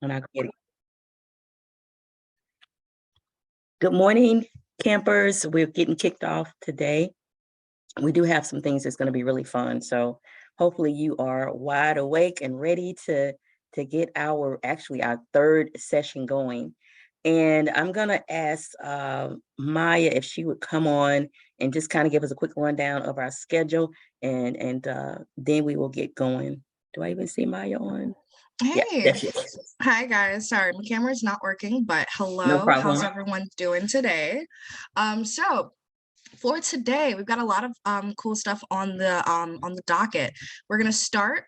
And I get it. Good morning, campers. We're getting kicked off today. We do have some things that's going to be really fun. So hopefully you are wide awake and ready to get our third session going. And I'm going to ask Maya if she would come on and just kind of give us a quick rundown of our schedule, and then we will get going. Do I even see Maya on? Yeah, Hey, that's it. hi guys. Sorry, my camera's not working, but No hello. How's problem. everyone doing today? So for today, we've got a lot of cool stuff on the docket. We're gonna start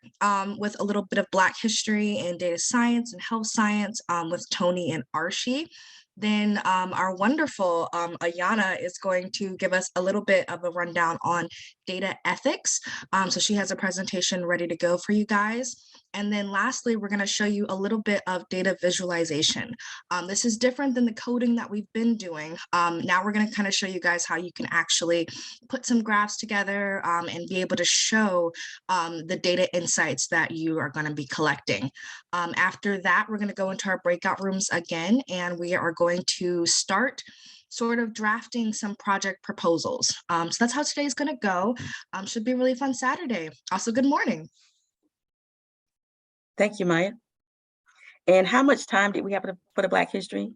with a little bit of Black history and data science and health science with Tony and Archie. Then our wonderful Ayana is going to give us a little bit of a rundown on data ethics. So she has a presentation ready to go for you guys. And then lastly, we're going to show you a little bit of data visualization. This is different than the coding that we've been doing. Now we're going to kind of show you guys how you can actually put some graphs together and be able to show the data insights that you are going to be collecting. After that, we're going to go into our breakout rooms again, and we are going to start sort of drafting some project proposals. So that's how today's going to go. Should be a really fun Saturday. Also, good morning. Thank you, Maya. And how much time did we have for the Black history?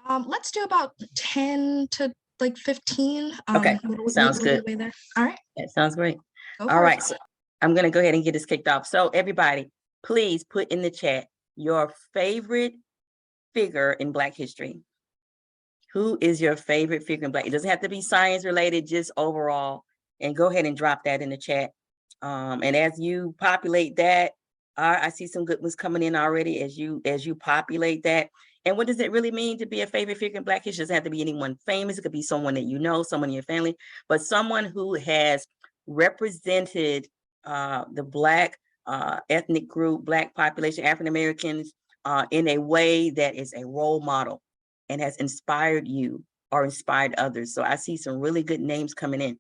Let's do about 10 to like 15. Okay, sounds good. There. All right. That sounds great. Go All for right, it. so I'm going to go ahead and get this kicked off. So everybody, please put in the chat your favorite figure in Black history. Who is your favorite figure in Black? It doesn't have to be science related, just overall. And go ahead and drop that in the chat. And as you populate that, I see some good ones coming in already as you populate that. And what does it really mean to be a favorite figure in Black history? It doesn't have to be anyone famous. It could be someone that you know, someone in your family, but someone who has represented the Black ethnic group, Black population, African Americans in a way that is a role model and has inspired you or inspired others. So I see some really good names coming in.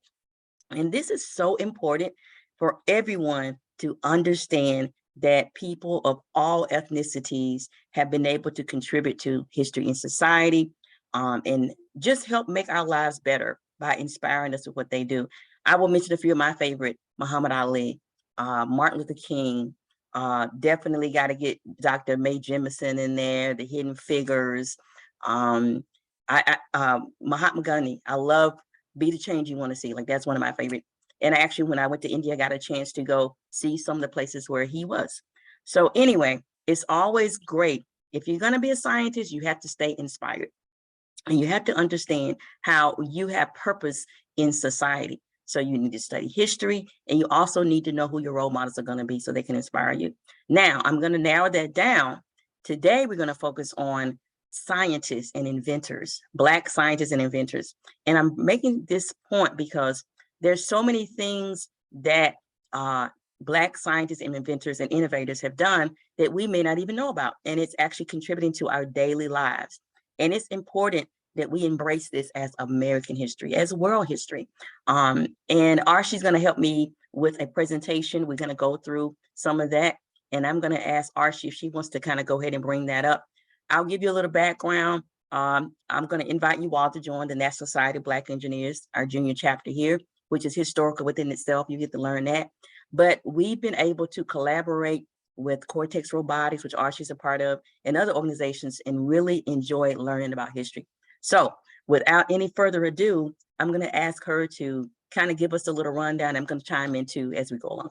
And this is so important for everyone to understand that people of all ethnicities have been able to contribute to history and society, and just help make our lives better by inspiring us with what they do. I will mention a few of my favorite: Muhammad Ali, Martin Luther King, definitely got to get Dr. Mae Jemison in there, the hidden figures. Mahatma Gandhi, I love Be the Change You Want to See. Like, that's one of my favorite. And actually, when I went to India, I got a chance to go see some of the places where he was. So anyway, it's always great. If you're going to be a scientist, you have to stay inspired. And you have to understand how you have purpose in society. So you need to study history, and you also need to know who your role models are going to be so they can inspire you. Now, I'm going to narrow that down. Today, we're going to focus on scientists and inventors, Black scientists and inventors. And I'm making this point because there's so many things that Black scientists and inventors and innovators have done that we may not even know about. And it's actually contributing to our daily lives. And it's important that we embrace this as American history, as world history. And Archie's going to help me with a presentation. We're going to go through some of that. And I'm going to ask Archie if she wants to kind of go ahead and bring that up. I'll give you a little background. I'm going to invite you all to join the National Society of Black Engineers, our junior chapter here, which is historical within itself. You get to learn that. But we've been able to collaborate with Cortex Robotics, which Archie's a part of, and other organizations, and really enjoy learning about history. So without any further ado, I'm going to ask her to kind of give us a little rundown. I'm going to chime in too as we go along.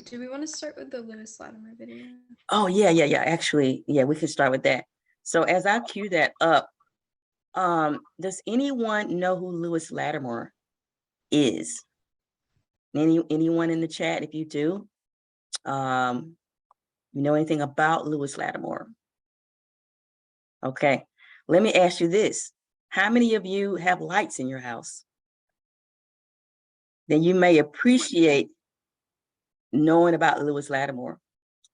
Do we want to start with the Lewis Latimer video? Oh, yeah. Actually, yeah, we can start with that. So as I cue that up, does anyone know who Lewis Latimer is? Anyone in the chat? If you do, you know anything about Lewis Latimer? Okay, let me ask you this. How many of you have lights in your house? Then you may appreciate knowing about Lewis Latimer.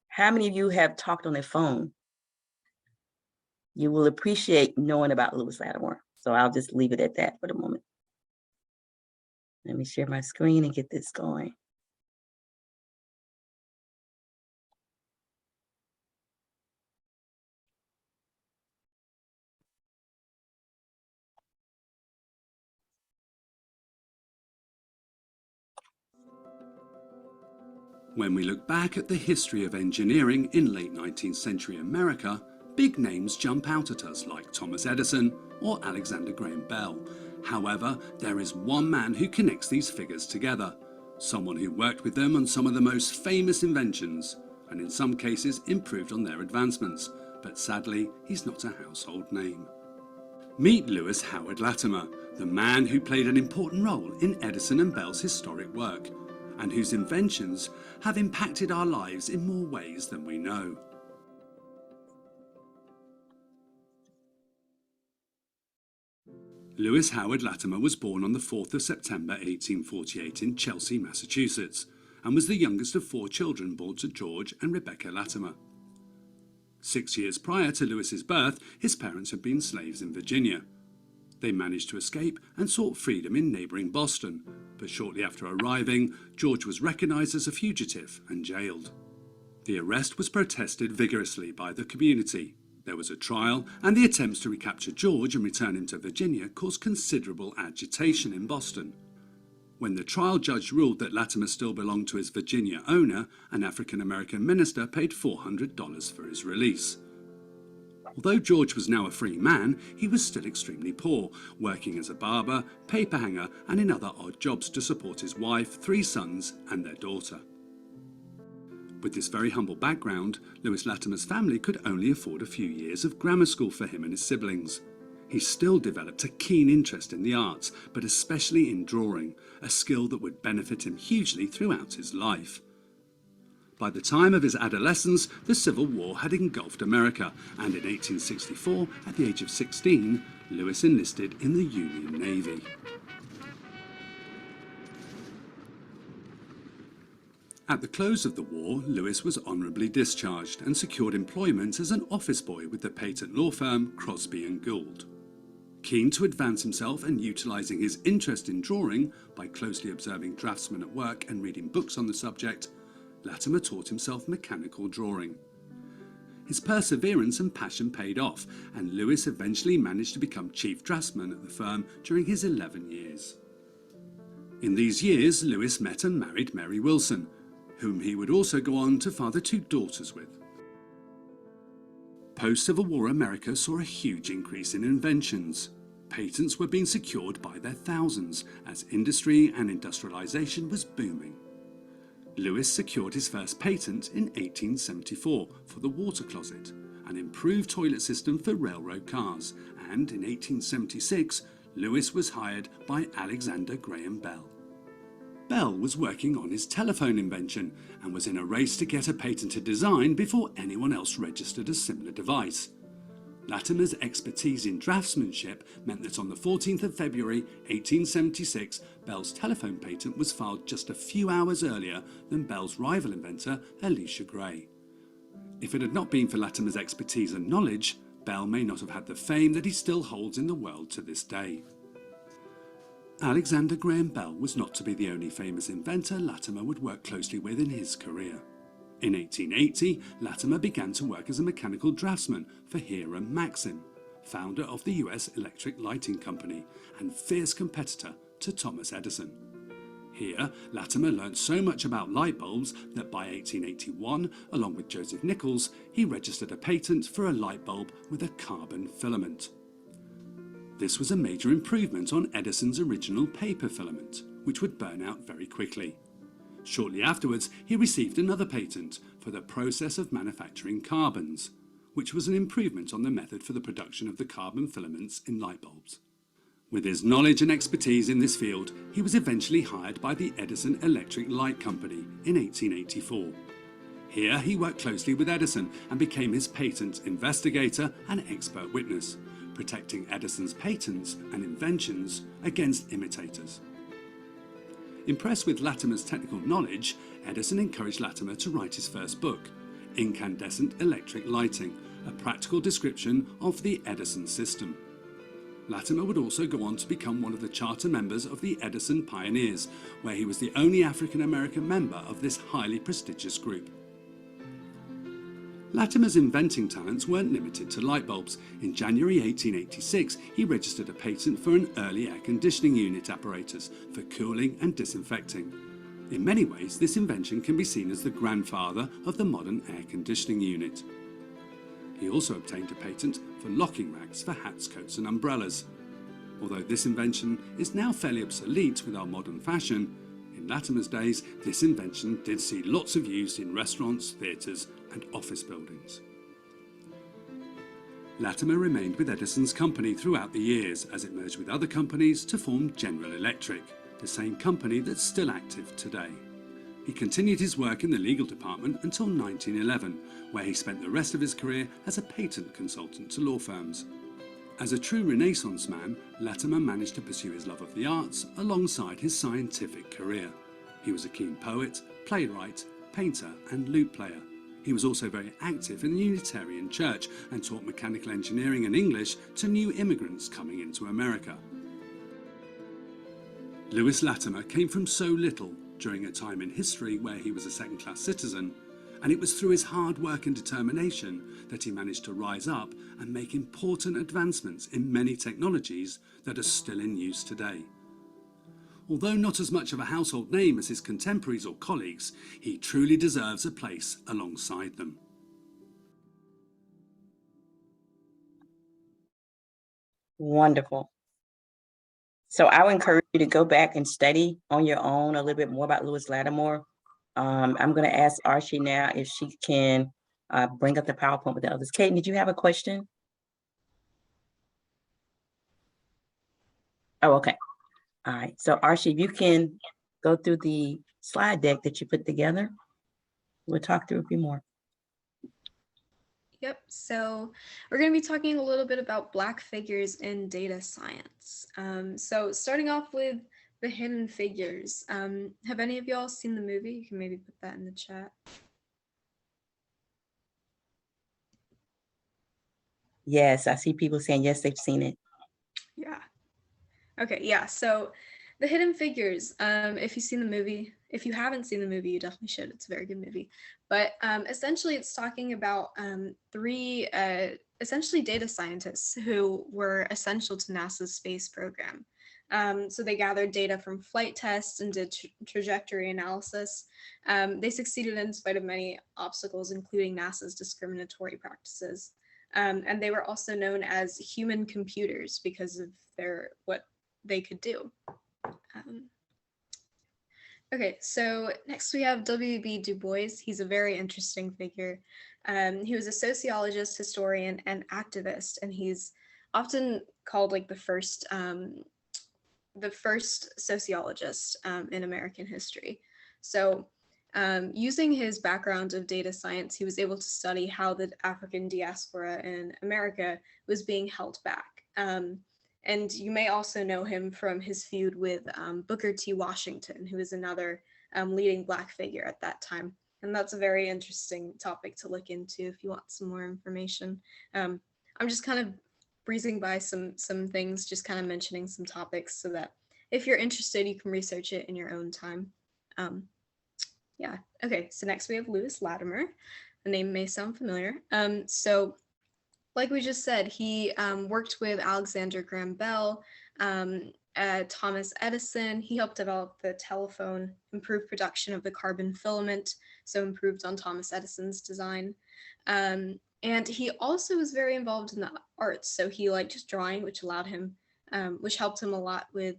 How many of you have talked on the phone? You will appreciate knowing about Lewis Latimer. So I'll just leave it at that for the moment. Let me share my screen and get this going. When we look back at the history of engineering in late 19th century America, big names jump out at us like Thomas Edison or Alexander Graham Bell. However, there is one man who connects these figures together, someone who worked with them on some of the most famous inventions, and in some cases improved on their advancements, but sadly he's not a household name. Meet Lewis Howard Latimer, the man who played an important role in Edison and Bell's historic work, and whose inventions have impacted our lives in more ways than we know. Lewis Howard Latimer was born on the 4th of September 1848 in Chelsea, Massachusetts, and was the youngest of 4 children born to George and Rebecca Latimer. 6 years prior to Lewis's birth, his parents had been slaves in Virginia. They managed to escape and sought freedom in neighbouring Boston, but shortly after arriving, George was recognised as a fugitive and jailed. The arrest was protested vigorously by the community. There was a trial, and the attempts to recapture George and return him to Virginia caused considerable agitation in Boston. When the trial judge ruled that Latimer still belonged to his Virginia owner, an African-American minister paid $400 for his release. Although George was now a free man, he was still extremely poor, working as a barber, paper hanger, and in other odd jobs to support his wife, 3 sons, and their daughter. With this very humble background, Lewis Latimer's family could only afford a few years of grammar school for him and his siblings. He still developed a keen interest in the arts, but especially in drawing, a skill that would benefit him hugely throughout his life. By the time of his adolescence, the Civil War had engulfed America, and in 1864, at the age of 16, Lewis enlisted in the Union Navy. At the close of the war, Lewis was honourably discharged and secured employment as an office boy with the patent law firm Crosby & Gould. Keen to advance himself and utilising his interest in drawing by closely observing draftsmen at work and reading books on the subject, Latimer taught himself mechanical drawing. His perseverance and passion paid off, and Lewis eventually managed to become chief draftsman at the firm during his 11 years. In these years, Lewis met and married Mary Wilson, whom he would also go on to father 2 daughters with. Post-Civil War America saw a huge increase in inventions. Patents were being secured by their thousands as industry and industrialization was booming. Lewis secured his first patent in 1874 for the water closet, an improved toilet system for railroad cars, and in 1876 Lewis was hired by Alexander Graham Bell. Bell was working on his telephone invention and was in a race to get a patented design before anyone else registered a similar device. Latimer's expertise in draftsmanship meant that on the 14th of February 1876, Bell's telephone patent was filed just a few hours earlier than Bell's rival inventor, Elisha Gray. If it had not been for Latimer's expertise and knowledge, Bell may not have had the fame that he still holds in the world to this day. Alexander Graham Bell was not to be the only famous inventor Latimer would work closely with in his career. In 1880, Latimer began to work as a mechanical draftsman for Hiram Maxim, founder of the US Electric Lighting Company and fierce competitor to Thomas Edison. Here, Latimer learned so much about light bulbs that by 1881, along with Joseph Nichols, he registered a patent for a light bulb with a carbon filament. This was a major improvement on Edison's original paper filament, which would burn out very quickly. Shortly afterwards, he received another patent for the process of manufacturing carbons, which was an improvement on the method for the production of the carbon filaments in light bulbs. With his knowledge and expertise in this field, he was eventually hired by the Edison Electric Light Company in 1884. Here he worked closely with Edison and became his patent investigator and expert witness, protecting Edison's patents and inventions against imitators. Impressed with Latimer's technical knowledge, Edison encouraged Latimer to write his first book, Incandescent Electric Lighting, a practical description of the Edison system. Latimer would also go on to become one of the charter members of the Edison Pioneers, where he was the only African-American member of this highly prestigious group. Latimer's inventing talents weren't limited to light bulbs. In January 1886, he registered a patent for an early air conditioning unit apparatus for cooling and disinfecting. In many ways, this invention can be seen as the grandfather of the modern air conditioning unit. He also obtained a patent for locking racks for hats, coats and umbrellas. Although this invention is now fairly obsolete with our modern fashion, in Latimer's days, this invention did see lots of use in restaurants, theatres and office buildings. Latimer remained with Edison's company throughout the years as it merged with other companies to form General Electric, the same company that's still active today. He continued his work in the legal department until 1911, where he spent the rest of his career as a patent consultant to law firms. As a true Renaissance man, Latimer managed to pursue his love of the arts alongside his scientific career. He was a keen poet, playwright, painter and lute player. He was also very active in the Unitarian Church and taught mechanical engineering and English to new immigrants coming into America. Lewis Latimer came from so little during a time in history where he was a second-class citizen, and it was through his hard work and determination that he managed to rise up and make important advancements in many technologies that are still in use today. Although not as much of a household name as his contemporaries or colleagues, he truly deserves a place alongside them. Wonderful. So I would encourage you to go back and study on your own a little bit more about Lewis Lattimore. I'm going to ask Archie now if she can bring up the PowerPoint with the others. Kate, did you have a question? Oh, okay. All right. So Archie, if you can go through the slide deck that you put together, we'll talk through a few more. Yep, so we're going to be talking a little bit about Black figures in data science. So starting off with the hidden figures. Have any of y'all seen the movie? You can maybe put that in the chat. Yes, I see people saying yes, they've seen it. Yeah. Okay, yeah, so the hidden figures, if you've seen the movie, if you haven't seen the movie, you definitely should. It's a very good movie. But essentially, it's talking about three essentially data scientists who were essential to NASA's space program. So they gathered data from flight tests and did trajectory analysis. They succeeded in spite of many obstacles, including NASA's discriminatory practices. And they were also known as human computers because of what they could do. Okay, so next we have W.B. Du Bois. He's a very interesting figure. He was a sociologist, historian, and activist, and he's often called like the first sociologist in American history. So using his background of data science, he was able to study how the African diaspora in America was being held back. And you may also know him from his feud with Booker T. Washington, who is another leading Black figure at that time. And that's a very interesting topic to look into if you want some more information. I'm just kind of breezing by some things, just kind of mentioning some topics so that if you're interested, you can research it in your own time. Yeah, okay, so next we have Lewis Latimer. The name may sound familiar. So like we just said, he worked with Alexander Graham Bell, Thomas Edison. He helped develop the telephone, improved production of the carbon filament, so improved on Thomas Edison's design. And he also was very involved in the arts. So he liked just drawing, which allowed him, which helped him a lot with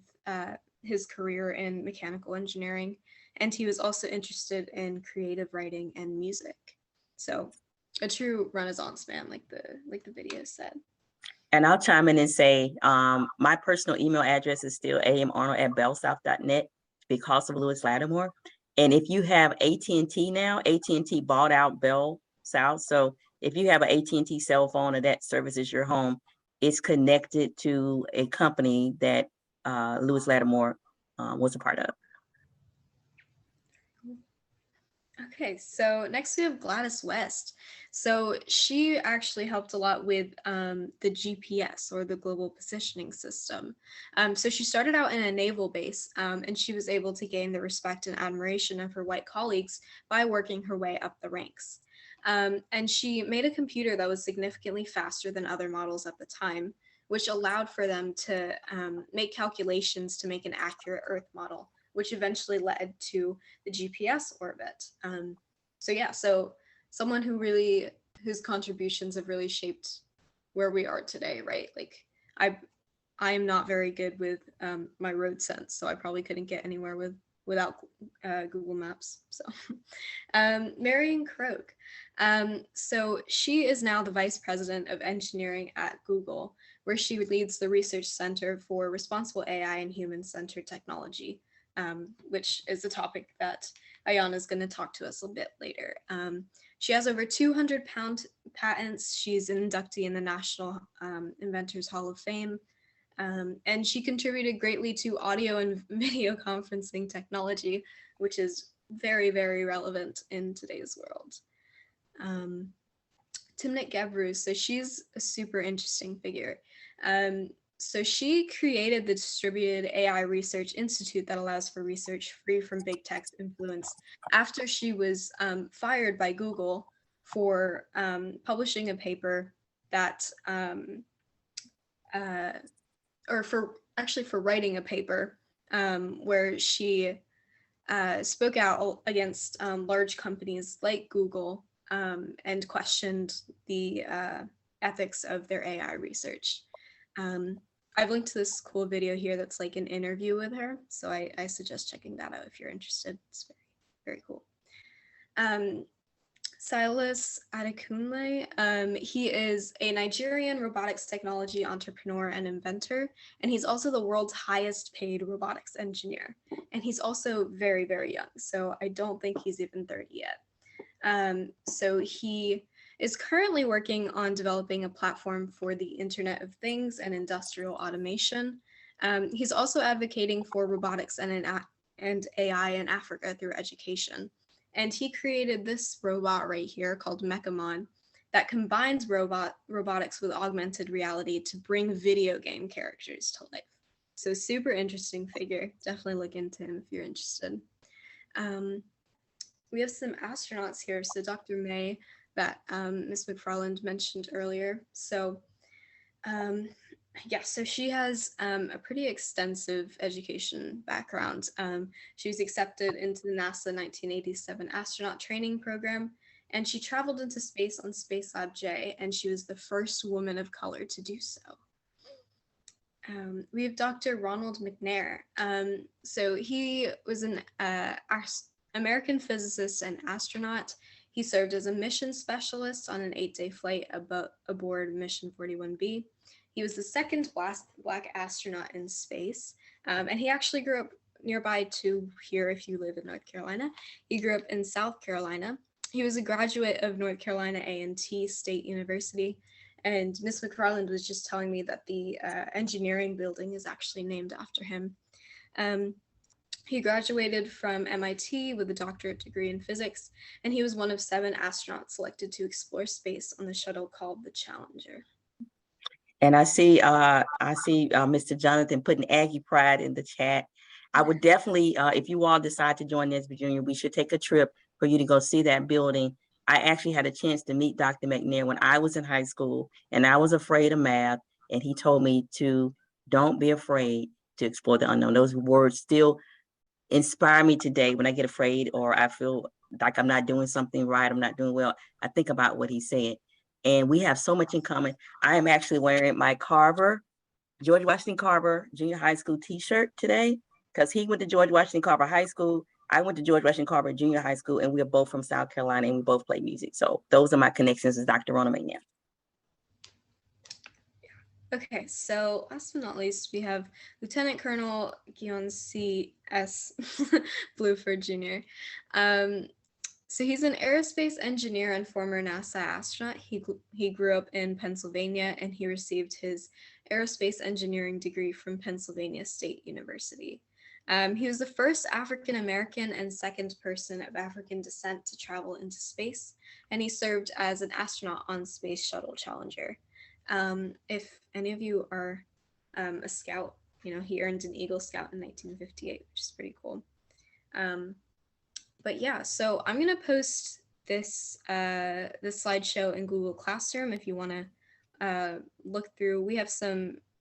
his career in mechanical engineering. And he was also interested in creative writing and music. So a true Renaissance man, like the video said. And I'll chime in and say, my personal email address is still amarnold@bellsouth.net because of Lewis Lattimore. And if you have AT&T now, AT&T bought out Bell South. So if you have an AT&T cell phone and that services your home, it's connected to a company that Lewis Lattimore was a part of. Okay, so next we have Gladys West. So she actually helped a lot with the GPS, or the Global Positioning System. So she started out in a naval base, and she was able to gain the respect and admiration of her white colleagues by working her way up the ranks. And she made a computer that was significantly faster than other models at the time, which allowed for them to make calculations to make an accurate Earth model which eventually led to the GPS orbit. So someone whose contributions have really shaped where we are today, right? Like I am not very good with my road sense, so I probably couldn't get anywhere without Google Maps. So Marion Croak. So she is now the Vice President of Engineering at Google, where she leads the Research Center for Responsible AI and Human-Centered Technology, which is a topic that Ayana is going to talk to us a bit later. She has over 200 patents. She's an inductee in the National Inventors Hall of Fame. And she contributed greatly to audio and video conferencing technology, which is very, very relevant in today's world. Timnit Gebru, so she's a super interesting figure. So she created the Distributed AI Research Institute that allows for research free from big tech's influence after she was fired by Google for publishing a paper that, for writing a paper where she spoke out against large companies like Google and questioned the ethics of their AI research. I've linked to this cool video here that's like an interview with her, so I suggest checking that out if you're interested. It's very, very cool. Silas Adekunle, he is a Nigerian robotics technology entrepreneur and inventor, and he's also the world's highest paid robotics engineer. And he's also very, very young, so I don't think he's even 30 yet. So he is currently working on developing a platform for the Internet of Things and industrial automation. He's also advocating for robotics and AI in Africa through education. And he created this robot right here called Mechamon that combines robotics with augmented reality to bring video game characters to life. So super interesting figure. Definitely look into him if you're interested. We have some astronauts here. So Dr. May, that Ms. McFarland mentioned earlier. So so she has a pretty extensive education background. She was accepted into the NASA 1987 astronaut training program, and she traveled into space on Spacelab J, and she was the first woman of color to do so. We have Dr. Ronald McNair. So he was an American physicist and astronaut. He served as a mission specialist on an 8-day flight aboard Mission 41B. He was the second Black astronaut in space, and he actually grew up nearby to here if you live in North Carolina. He grew up in South Carolina. He was a graduate of North Carolina A&T State University, and Ms. McFarland was just telling me that the engineering building is actually named after him. He graduated from MIT with a doctorate degree in physics, and he was one of 7 astronauts selected to explore space on the shuttle called the Challenger. And I see Mr. Jonathan putting Aggie Pride in the chat. I would definitely, if you all decide to join NSBE Junior, we should take a trip for you to go see that building. I actually had a chance to meet Dr. McNair when I was in high school, and I was afraid of math, and he told me to don't be afraid to explore the unknown. Those words still inspire me today when I get afraid or I feel like I'm not doing something right, I'm not doing well. I think about what he said. And we have so much in common. I am actually wearing my George Washington Carver Junior High School t-shirt today because he went to George Washington Carver High School. I went to George Washington Carver Junior High School, and we are both from South Carolina, and we both play music. So those are my connections with Dr. Ronald McNair. Okay, so last but not least, we have Lieutenant Colonel Gion C.S. Bluford Jr. So he's an aerospace engineer and former NASA astronaut. He grew up in Pennsylvania, and he received his aerospace engineering degree from Pennsylvania State University. He was the first African American and second person of African descent to travel into space, and he served as an astronaut on Space Shuttle Challenger. If any of you are a scout, he earned an Eagle Scout in 1958, which is pretty cool. But yeah, so I'm gonna post this slideshow in Google Classroom if you want to look through. We have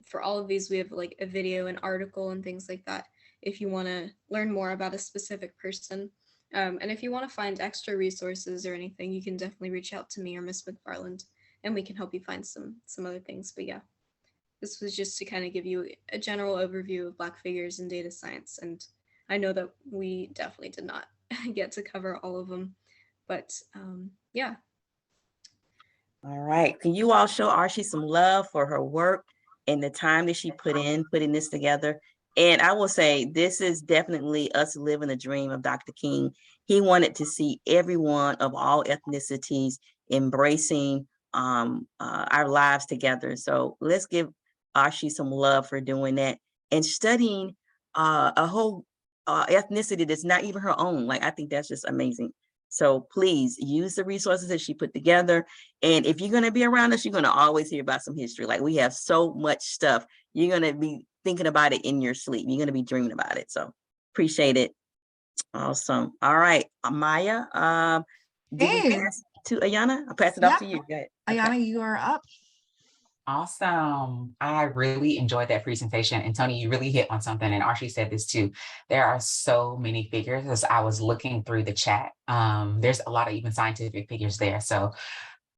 for all of these, we have like a video, an article, and things like that if you want to learn more about a specific person. And if you want to find extra resources or anything, you can definitely reach out to me or Miss McFarland, and we can help you find some other things. But yeah, this was just to kind of give you a general overview of Black figures in data science. And I know that we definitely did not get to cover all of them, but yeah. All right. Can you all show Archie some love for her work and the time that she put in putting this together? And I will say, this is definitely us living the dream of Dr. King. He wanted to see everyone of all ethnicities embracing our lives together. So let's give Archie some love for doing that and studying a whole ethnicity that's not even her own. Like, I think that's just amazing. So please use the resources that she put together. And if you're going to be around us, you're going to always hear about some history. Like, we have so much stuff. You're going to be thinking about it in your sleep. You're going to be dreaming about it. So appreciate it. Awesome. All right. Maya, did we Hey. pass to Ayana? I'll pass it off to you. Go ahead. Ayana, you are up. Awesome. I really enjoyed that presentation. And Tony, you really hit on something. And Archie said this too. There are so many figures as I was looking through the chat. There's a lot of even scientific figures there. So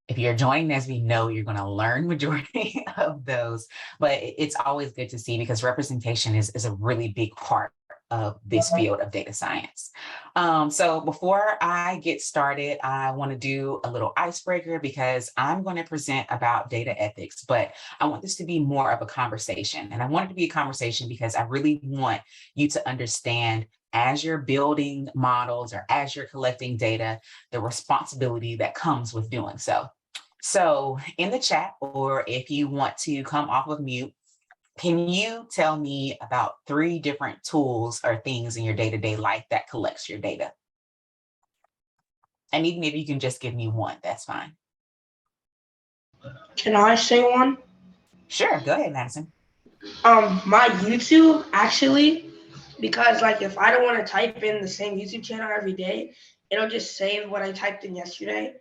if you're joining as we know, you're going to learn majority of those. But it's always good to see, because representation is a really big part of this field of data science. So before I get started, I want to do a little icebreaker, because I'm going to present about data ethics, but I want this to be more of a conversation. And I want it to be a conversation because I really want you to understand, as you're building models or as you're collecting data, the responsibility that comes with doing so. So in the chat, or if you want to come off of mute, can you tell me about 3 different tools or things in your day-to-day life that collects your data? And even if you can just give me one, that's fine. Can I say one? Sure, go ahead, Madison. My YouTube, actually, because like if I don't want to type in the same YouTube channel every day, it'll just save what I typed in yesterday.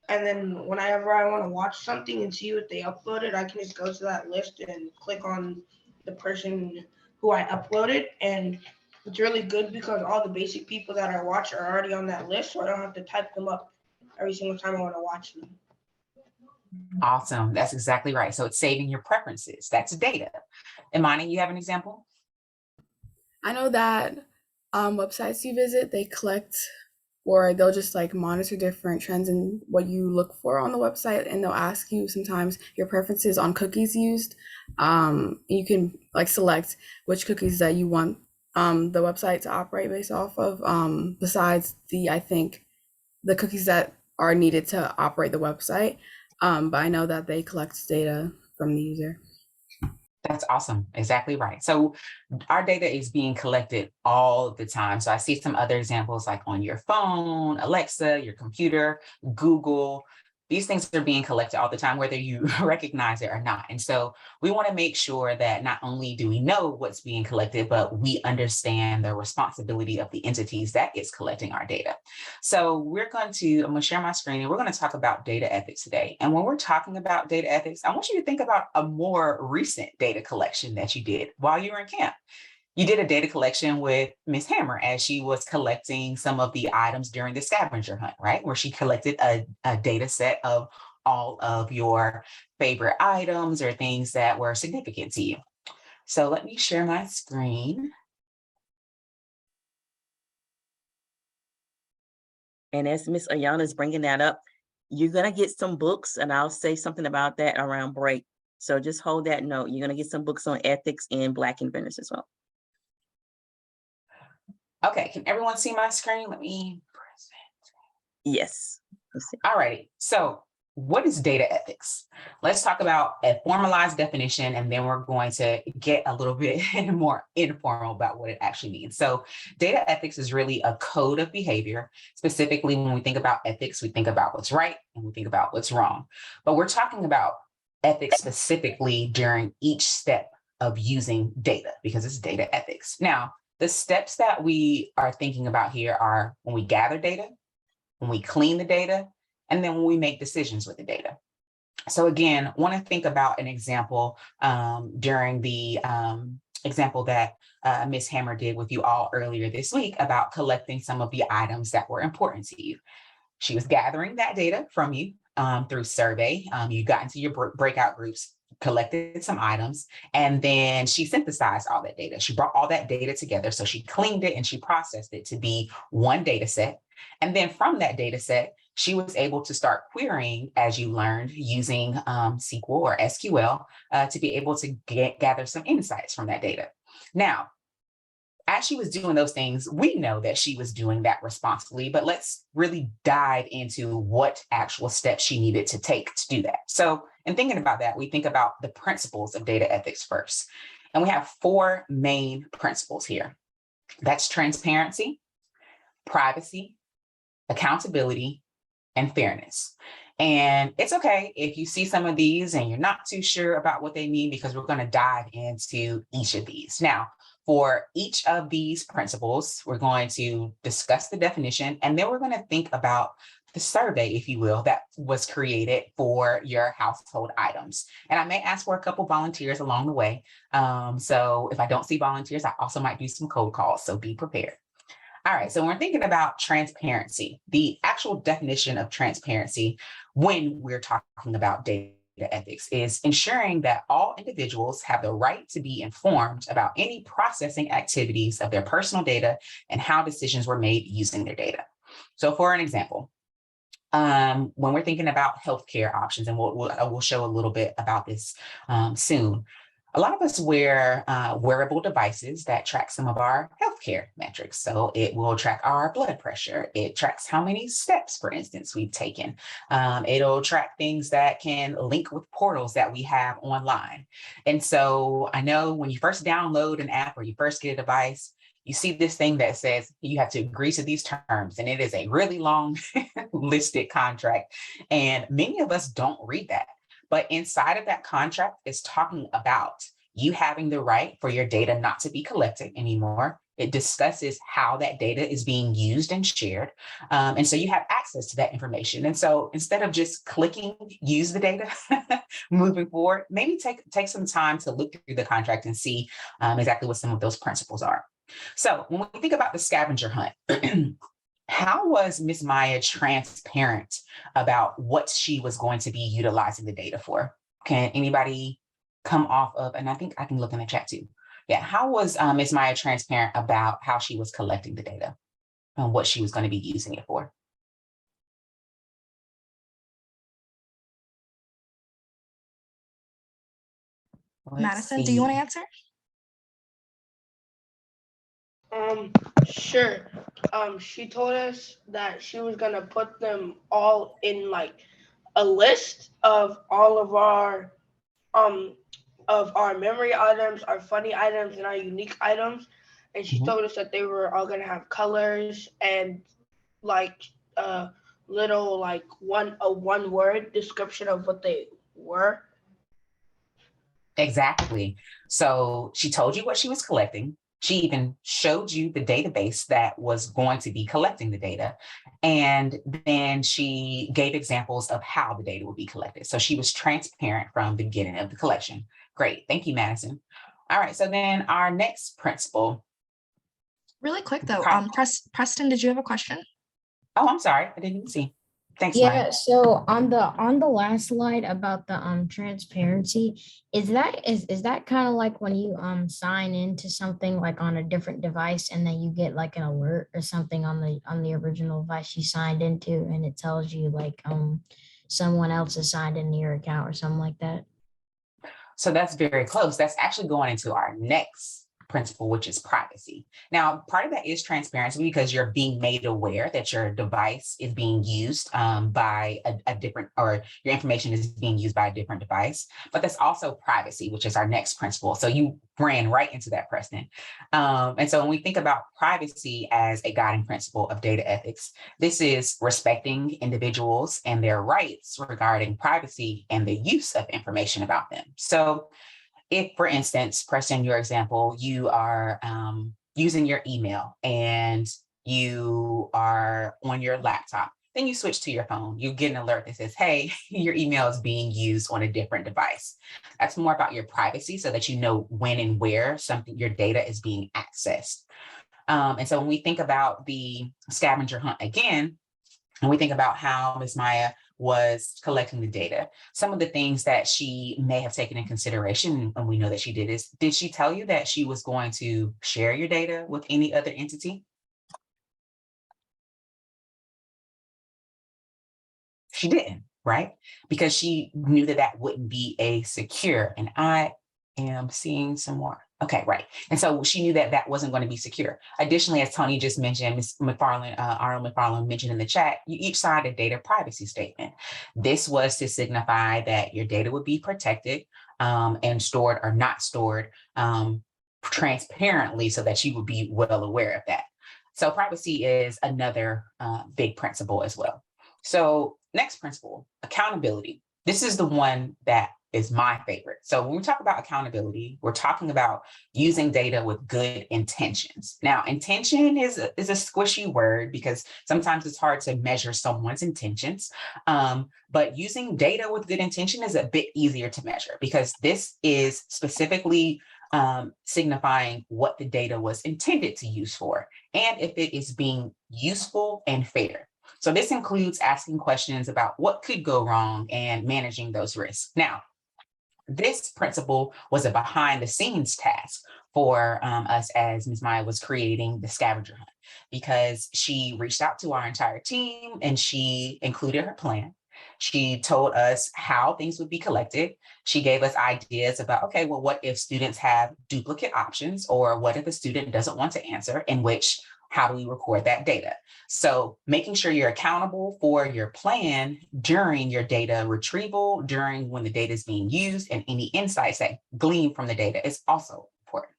And then whenever I want to watch something and see what they uploaded, I can just go to that list and click on the person who I uploaded. And it's really good because all the basic people that I watch are already on that list, so I don't have to type them up every single time I want to watch them. Awesome. That's exactly right. So it's saving your preferences. That's data. Imani, you have an example? I know that websites you visit, they collect, or they'll just like monitor different trends and what you look for on the website, and they'll ask you sometimes your preferences on cookies used. You can like select which cookies that you want the website to operate based off of, besides I think the cookies that are needed to operate the website. But I know that they collect data from the user. That's awesome. Exactly right. So our data is being collected all the time. So I see some other examples like on your phone, Alexa, your computer, Google. These things are being collected all the time, whether you recognize it or not. And so we want to make sure that not only do we know what's being collected, but we understand the responsibility of the entities that is collecting our data. So I'm going to share my screen, and we're going to talk about data ethics today. And when we're talking about data ethics, I want you to think about a more recent data collection that you did while you were in camp. You did a data collection with Miss Hammer as she was collecting some of the items during the scavenger hunt, right? Where she collected a data set of all of your favorite items or things that were significant to you. So let me share my screen. And as Miss Ayana is bringing that up, you're going to get some books, and I'll say something about that around break. So just hold that note. You're going to get some books on ethics and Black inventors as well. Okay, can everyone see my screen? Let me present. Yes. All righty. So what is data ethics? Let's talk about a formalized definition, and then we're going to get a little bit more informal about what it actually means. So data ethics is really a code of behavior. Specifically, when we think about ethics, we think about what's right and we think about what's wrong. But we're talking about ethics specifically during each step of using data, because it's data ethics. Now, the steps that we are thinking about here are when we gather data, when we clean the data, and then when we make decisions with the data. So again, I want to think about an example during the example that Ms. Hammer did with you all earlier this week about collecting some of the items that were important to you. She was gathering that data from you through survey. You got into your breakout groups, collected some items, and then she synthesized all that data. She brought all that data together. So she cleaned it and she processed it to be one data set. And then from that data set, she was able to start querying, as you learned, using SQL or SQL to be able to gather some insights from that data. Now, as she was doing those things, we know that she was doing that responsibly, but let's really dive into what actual steps she needed to take to do that. So in thinking about that, we think about the principles of data ethics first. And we have 4 main principles here. That's transparency, privacy, accountability, and fairness. And it's okay if you see some of these and you're not too sure about what they mean, because we're going to dive into each of these. Now, for each of these principles, we're going to discuss the definition, and then we're going to think about the survey, if you will, that was created for your household items. And I may ask for a couple volunteers along the way. So if I don't see volunteers, I also might do some cold calls, so be prepared. All right, so when we're thinking about transparency, the actual definition of transparency when we're talking about data ethics is ensuring that all individuals have the right to be informed about any processing activities of their personal data and how decisions were made using their data. So for an example, when we're thinking about healthcare options, and we'll show a little bit about this soon, a lot of us wear wearable devices that track some of our healthcare metrics. So it will track our blood pressure. It tracks how many steps, for instance, we've taken. It'll track things that can link with portals that we have online. And so I know when you first download an app or you first get a device, you see this thing that says you have to agree to these terms, and it is a really long listed contract. And many of us don't read that. But inside of that contract is talking about you having the right for your data not to be collected anymore. It discusses how that data is being used and shared. And so you have access to that information. And so instead of just clicking, use the data moving forward, maybe take some time to look through the contract and see exactly what some of those principles are. So when we think about the scavenger hunt, how was Ms. Maya transparent about what she was going to be utilizing the data for? Can anybody come off of, and I think I can look in the chat too. Yeah, how was Ms. Maya transparent about how she was collecting the data and what she was going to be using it for? Madison, do you want to answer? Sure. She told us that she was gonna put them all in like a list of all of our memory items, our funny items, and our unique items. And she told us that they were all gonna have colors and like little like one word description of what they were. Exactly. So she told you what she was collecting. She even showed you the database that was going to be collecting the data. And then she gave examples of how the data would be collected. So she was transparent from the beginning of the collection. Great. Thank you, Madison. All right. So then our next principle. Really quick though, Preston, did you have a question? Oh, I'm sorry. I didn't even see. Thanks, Yeah, Maya. so on the last slide about the transparency, is that kind of like when you sign into something like on a different device and then you get like an alert or something on the original device you signed into, and it tells you like someone else is signed into your account or something like that? So that's very close. That's actually going into our next principle, which is privacy. Now, part of that is transparency because you're being made aware that your device is being used by a different, or your information is being used by a different device. But that's also privacy, which is our next principle. So you ran right into that, Preston. And so when we think about privacy as a guiding principle of data ethics, this is respecting individuals and their rights regarding privacy and the use of information about them. So if, for instance, Preston, your example, you are using your email and you are on your laptop, then you switch to your phone. You get an alert that says, hey, your email is being used on a different device. That's more about your privacy so that you know when and where your data is being accessed. And so when we think about the scavenger hunt again, and we think about how Ms. Maya was collecting the data, some of the things that she may have taken in consideration, and we know that she did she tell you that she was going to share your data with any other entity? She didn't, right? Because she knew that that wouldn't be a secure, and I am seeing some more. Okay, right. And so she knew that that wasn't going to be secure. Additionally, as Tony just mentioned, Ms. McFarland, Arnold McFarland mentioned in the chat, you each signed a data privacy statement. This was to signify that your data would be protected and stored or not stored transparently so that you would be well aware of that. So privacy is another big principle as well. So next principle, accountability. This is the one that is my favorite. So when we talk about accountability, we're talking about using data with good intentions. Now, intention is a squishy word because sometimes it's hard to measure someone's intentions. But using data with good intention is a bit easier to measure because this is specifically signifying what the data was intended to use for, and if it is being useful and fair. So this includes asking questions about what could go wrong and managing those risks. Now, this principle was a behind the scenes task for us as Ms. Maya was creating the scavenger hunt, because she reached out to our entire team and she included her plan. She told us how things would be collected. She gave us ideas about, okay, well, what if students have duplicate options, or what if a student doesn't want to answer, in which, how do we record that data? So making sure you're accountable for your plan during your data retrieval, during when the data is being used, and any insights that glean from the data is also important.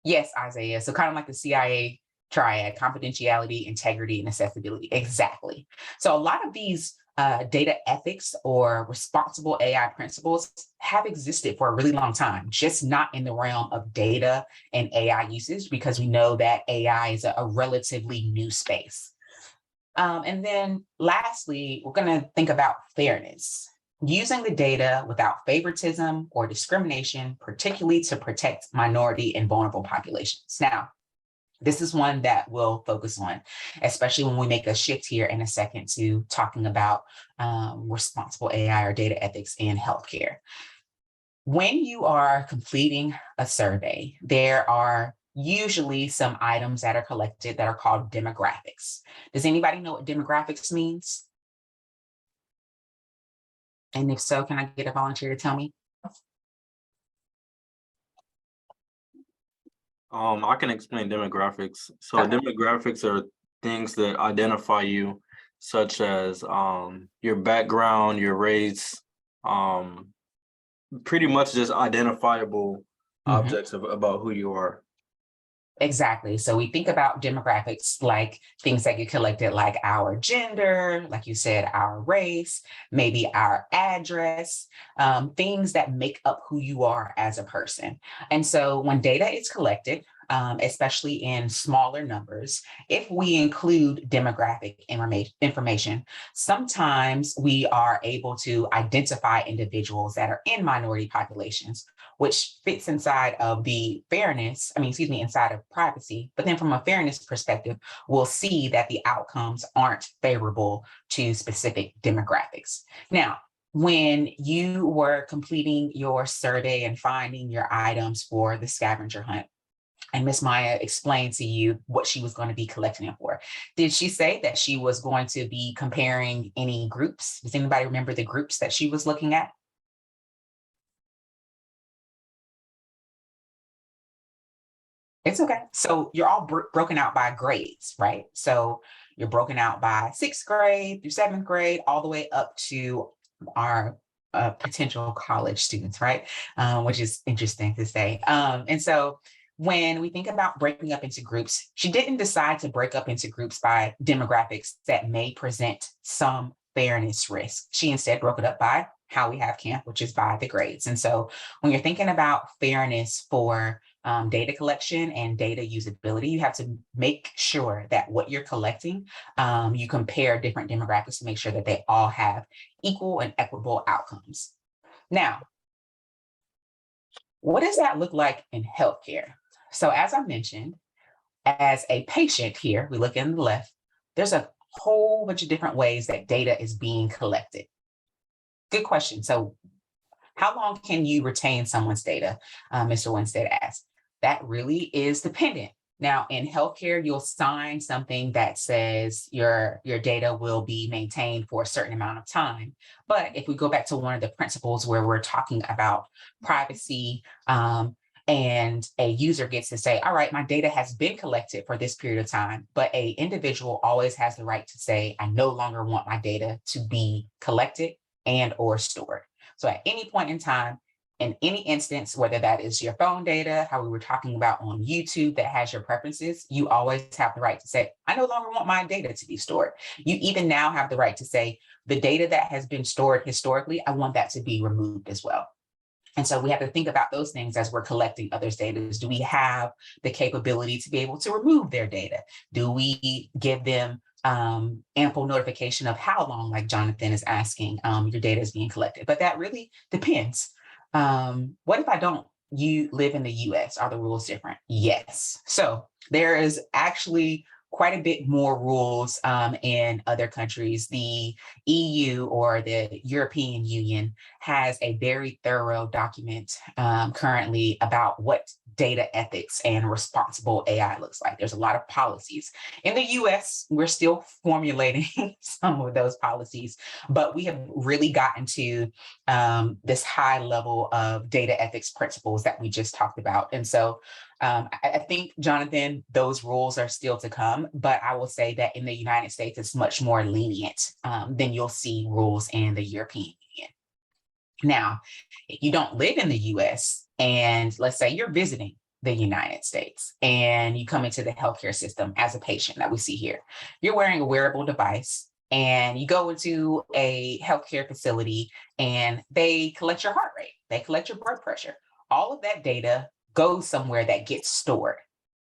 Yes, Isaiah. So kind of like the CIA triad: confidentiality, integrity, and accessibility. Exactly. So a lot of these data ethics or responsible AI principles have existed for a really long time, just not in the realm of data and AI usage, because we know that AI is a relatively new space. And then lastly, we're going to think about fairness. Using the data without favoritism or discrimination, particularly to protect minority and vulnerable populations. Now, this is one that we'll focus on, especially when we make a shift here in a second to talking about responsible AI or data ethics in healthcare. When you are completing a survey, there are usually some items that are collected that are called demographics. Does anybody know what demographics means? And if so, can I get a volunteer to tell me? I can explain demographics. So Okay. demographics are things that identify you, such as your background, your race, pretty much just identifiable objects about who you are. Exactly. So we think about demographics like things that get collected, like our gender, like you said, our race, maybe our address, things that make up who you are as a person. And so when data is collected, especially in smaller numbers, if we include demographic information, sometimes we are able to identify individuals that are in minority populations, which fits inside of the fairness, inside of privacy. But then from a fairness perspective, we'll see that the outcomes aren't favorable to specific demographics. Now, when you were completing your survey and finding your items for the scavenger hunt, and Miss Maya explained to you what she was going to be collecting it for, did she say that she was going to be comparing any groups? Does anybody remember the groups that she was looking at? It's okay. So you're all broken out by grades, right? So you're broken out by 6th grade through 7th grade, all the way up to our potential college students, right? Which is interesting to say. And so when we think about breaking up into groups, she didn't decide to break up into groups by demographics that may present some fairness risk. She instead broke it up by how we have camp, which is by the grades. And so when you're thinking about fairness for data collection and data usability, you have to make sure that what you're collecting, you compare different demographics to make sure that they all have equal and equitable outcomes. Now, what does that look like in healthcare? So as I mentioned, as a patient here, we look in the left, there's a whole bunch of different ways that data is being collected. Good question. So how long can you retain someone's data? Mr. Winstead asked. That really is dependent. Now, in healthcare, you'll sign something that says your data will be maintained for a certain amount of time. But if we go back to one of the principles where we're talking about privacy, and a user gets to say, all right, my data has been collected for this period of time, but an individual always has the right to say, I no longer want my data to be collected and or stored. So at any point in time, in any instance, whether that is your phone data, how we were talking about on YouTube that has your preferences, you always have the right to say, I no longer want my data to be stored. You even now have the right to say, the data that has been stored historically, I want that to be removed as well. And so we have to think about those things as we're collecting others' data. Do we have the capability to be able to remove their data? Do we give them ample notification of how long, like Jonathan is asking, your data is being collected? But that really depends. What if I don't live in the US? Are the rules different? Yes. So there is actually quite a bit more rules in other countries. The EU or the European Union has a very thorough document currently about what data ethics and responsible AI looks like. There's a lot of policies. In the US, we're still formulating some of those policies, but we have really gotten to this high level of data ethics principles that we just talked about. And so I think, Jonathan, those rules are still to come, but I will say that in the United States, it's much more lenient than you'll see rules in the European Union. Now, if you don't live in the US and let's say you're visiting the United States and you come into the healthcare system as a patient that we see here, you're wearing a wearable device and you go into a healthcare facility and they collect your heart rate, they collect your blood pressure. All of that data goes somewhere that gets stored.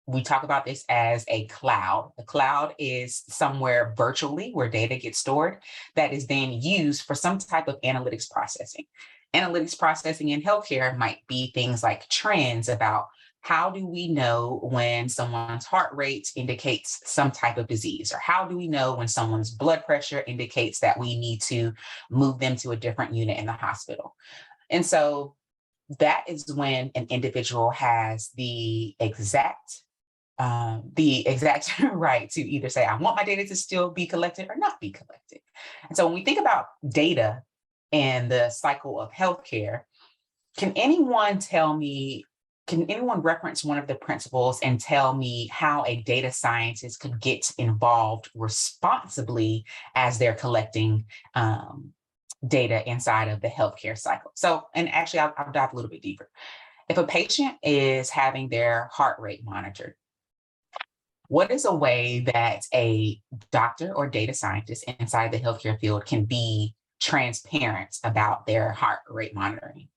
We talk about this as a cloud. A cloud is somewhere virtually where data gets stored that is then used for some type of analytics processing. Analytics processing in healthcare might be things like trends about how do we know when someone's heart rate indicates some type of disease, or how do we know when someone's blood pressure indicates that we need to move them to a different unit in the hospital. And so that is when an individual has the exact right to either say, I want my data to still be collected or not be collected. And so when we think about data and the cycle of healthcare, can anyone reference one of the principles and tell me how a data scientist could get involved responsibly as they're collecting data inside of the healthcare cycle? So, and actually I'll dive a little bit deeper. If a patient is having their heart rate monitored, what is a way that a doctor or data scientist inside the healthcare field can be transparent about their heart rate monitoring?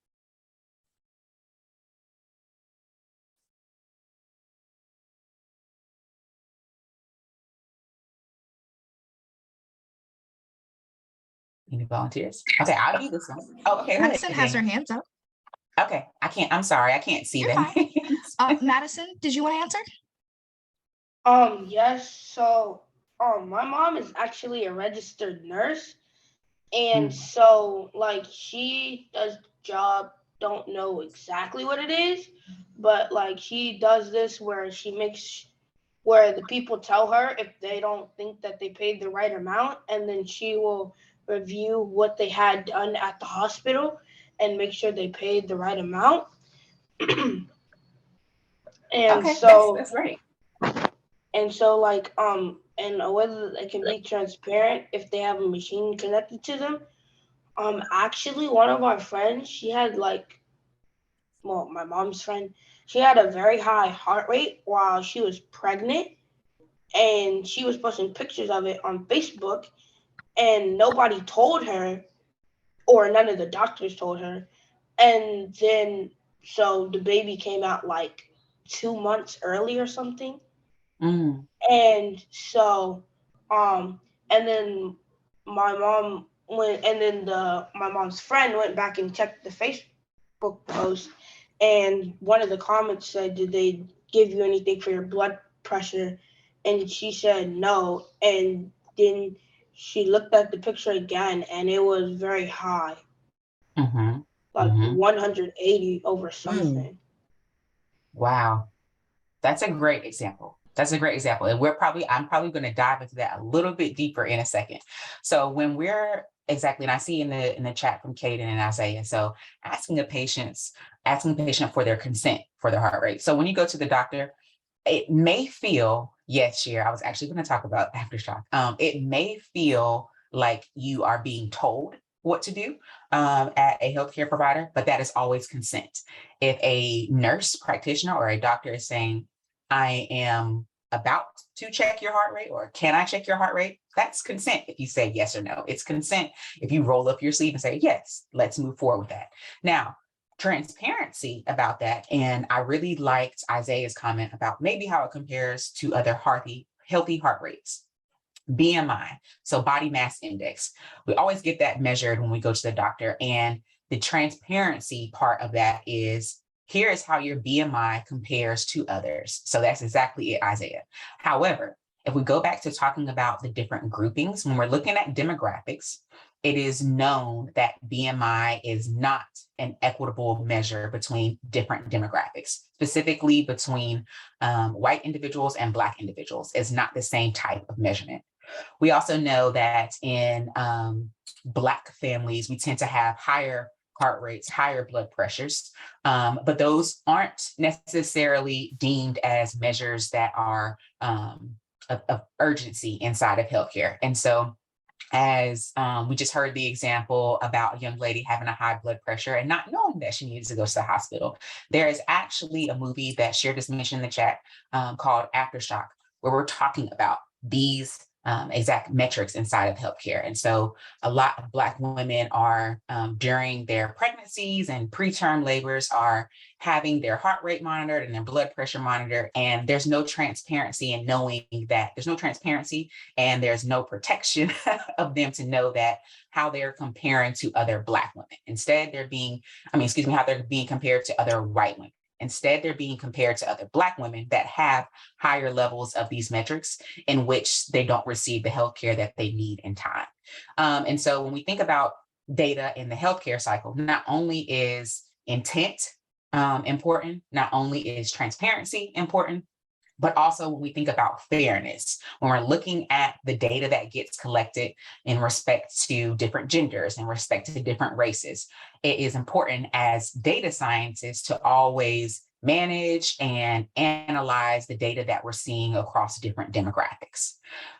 Any volunteers? Okay, I'll do this one. Oh, okay. Madison has her hands up. Okay, I'm sorry, I can't see You're them. Madison, did you want to answer? Yes. So, my mom is actually a registered nurse, and so like she does the job. Don't know exactly what it is, but like she does this where she makes where the people tell her if they don't think that they paid the right amount, and then she will review what they had done at the hospital and make sure they paid the right amount. And Okay, so that's great. and so like and whether they can be transparent if they have a machine connected to them. Actually one of our friends, she had my mom's friend, she had a very high heart rate while she was pregnant, and she was posting pictures of it on Facebook, and nobody told her, or none of the doctors told her. And then so the baby came out like 2 months early or something. Mm. And so, and then my mom went, and then my mom's friend went back and checked the Facebook post, and one of the comments said, "Did they give you anything for your blood pressure?" And she said no, and then she looked at the picture again, and it was very high, Mm-hmm. like Mm-hmm. 180 over Mm. something. Wow. That's a great example. That's a great example. And I'm probably going to dive into that a little bit deeper in a second. So when we're exactly, and I see in the chat from Kaden and Isaiah, so asking a patient for their consent for their heart rate. So when you go to the doctor, it may feel, yes, Shir, I was actually going to talk about aftershock. It may feel like you are being told what to do at a healthcare provider, but that is always consent. If a nurse practitioner or a doctor is saying, I am about to check your heart rate, or can I check your heart rate? That's consent. If you say yes or no, it's consent. If you roll up your sleeve and say, yes, let's move forward with that. Now, transparency about that. And I really liked Isaiah's comment about maybe how it compares to other healthy heart rates. BMI, so body mass index. We always get that measured when we go to the doctor. And the transparency part of that is, here is how your BMI compares to others. So that's exactly it, Isaiah. However, if we go back to talking about the different groupings, when we're looking at demographics, it is known that BMI is not an equitable measure between different demographics, specifically between white individuals and Black individuals. It's not the same type of measurement. We also know that in Black families, we tend to have higher heart rates, higher blood pressures, but those aren't necessarily deemed as measures that are of urgency inside of healthcare. And so as we just heard the example about a young lady having a high blood pressure and not knowing that she needs to go to the hospital, there is actually a movie that Cher just mentioned in the chat called Aftershock, where we're talking about these exact metrics inside of healthcare. And so a lot of Black women are during their pregnancies and preterm labors are having their heart rate monitored and their blood pressure monitored. And there's no transparency in knowing that there's no transparency and there's no protection of them to know that how they're comparing to other Black women. Instead, how they're being compared to other white women. Instead, they're being compared to other Black women that have higher levels of these metrics in which they don't receive the healthcare that they need in time. And so when we think about data in the healthcare cycle, not only is intent important, not only is transparency important, but also when we think about fairness, when we're looking at the data that gets collected in respect to different genders, in respect to different races, it is important as data scientists to always manage and analyze the data that we're seeing across different demographics.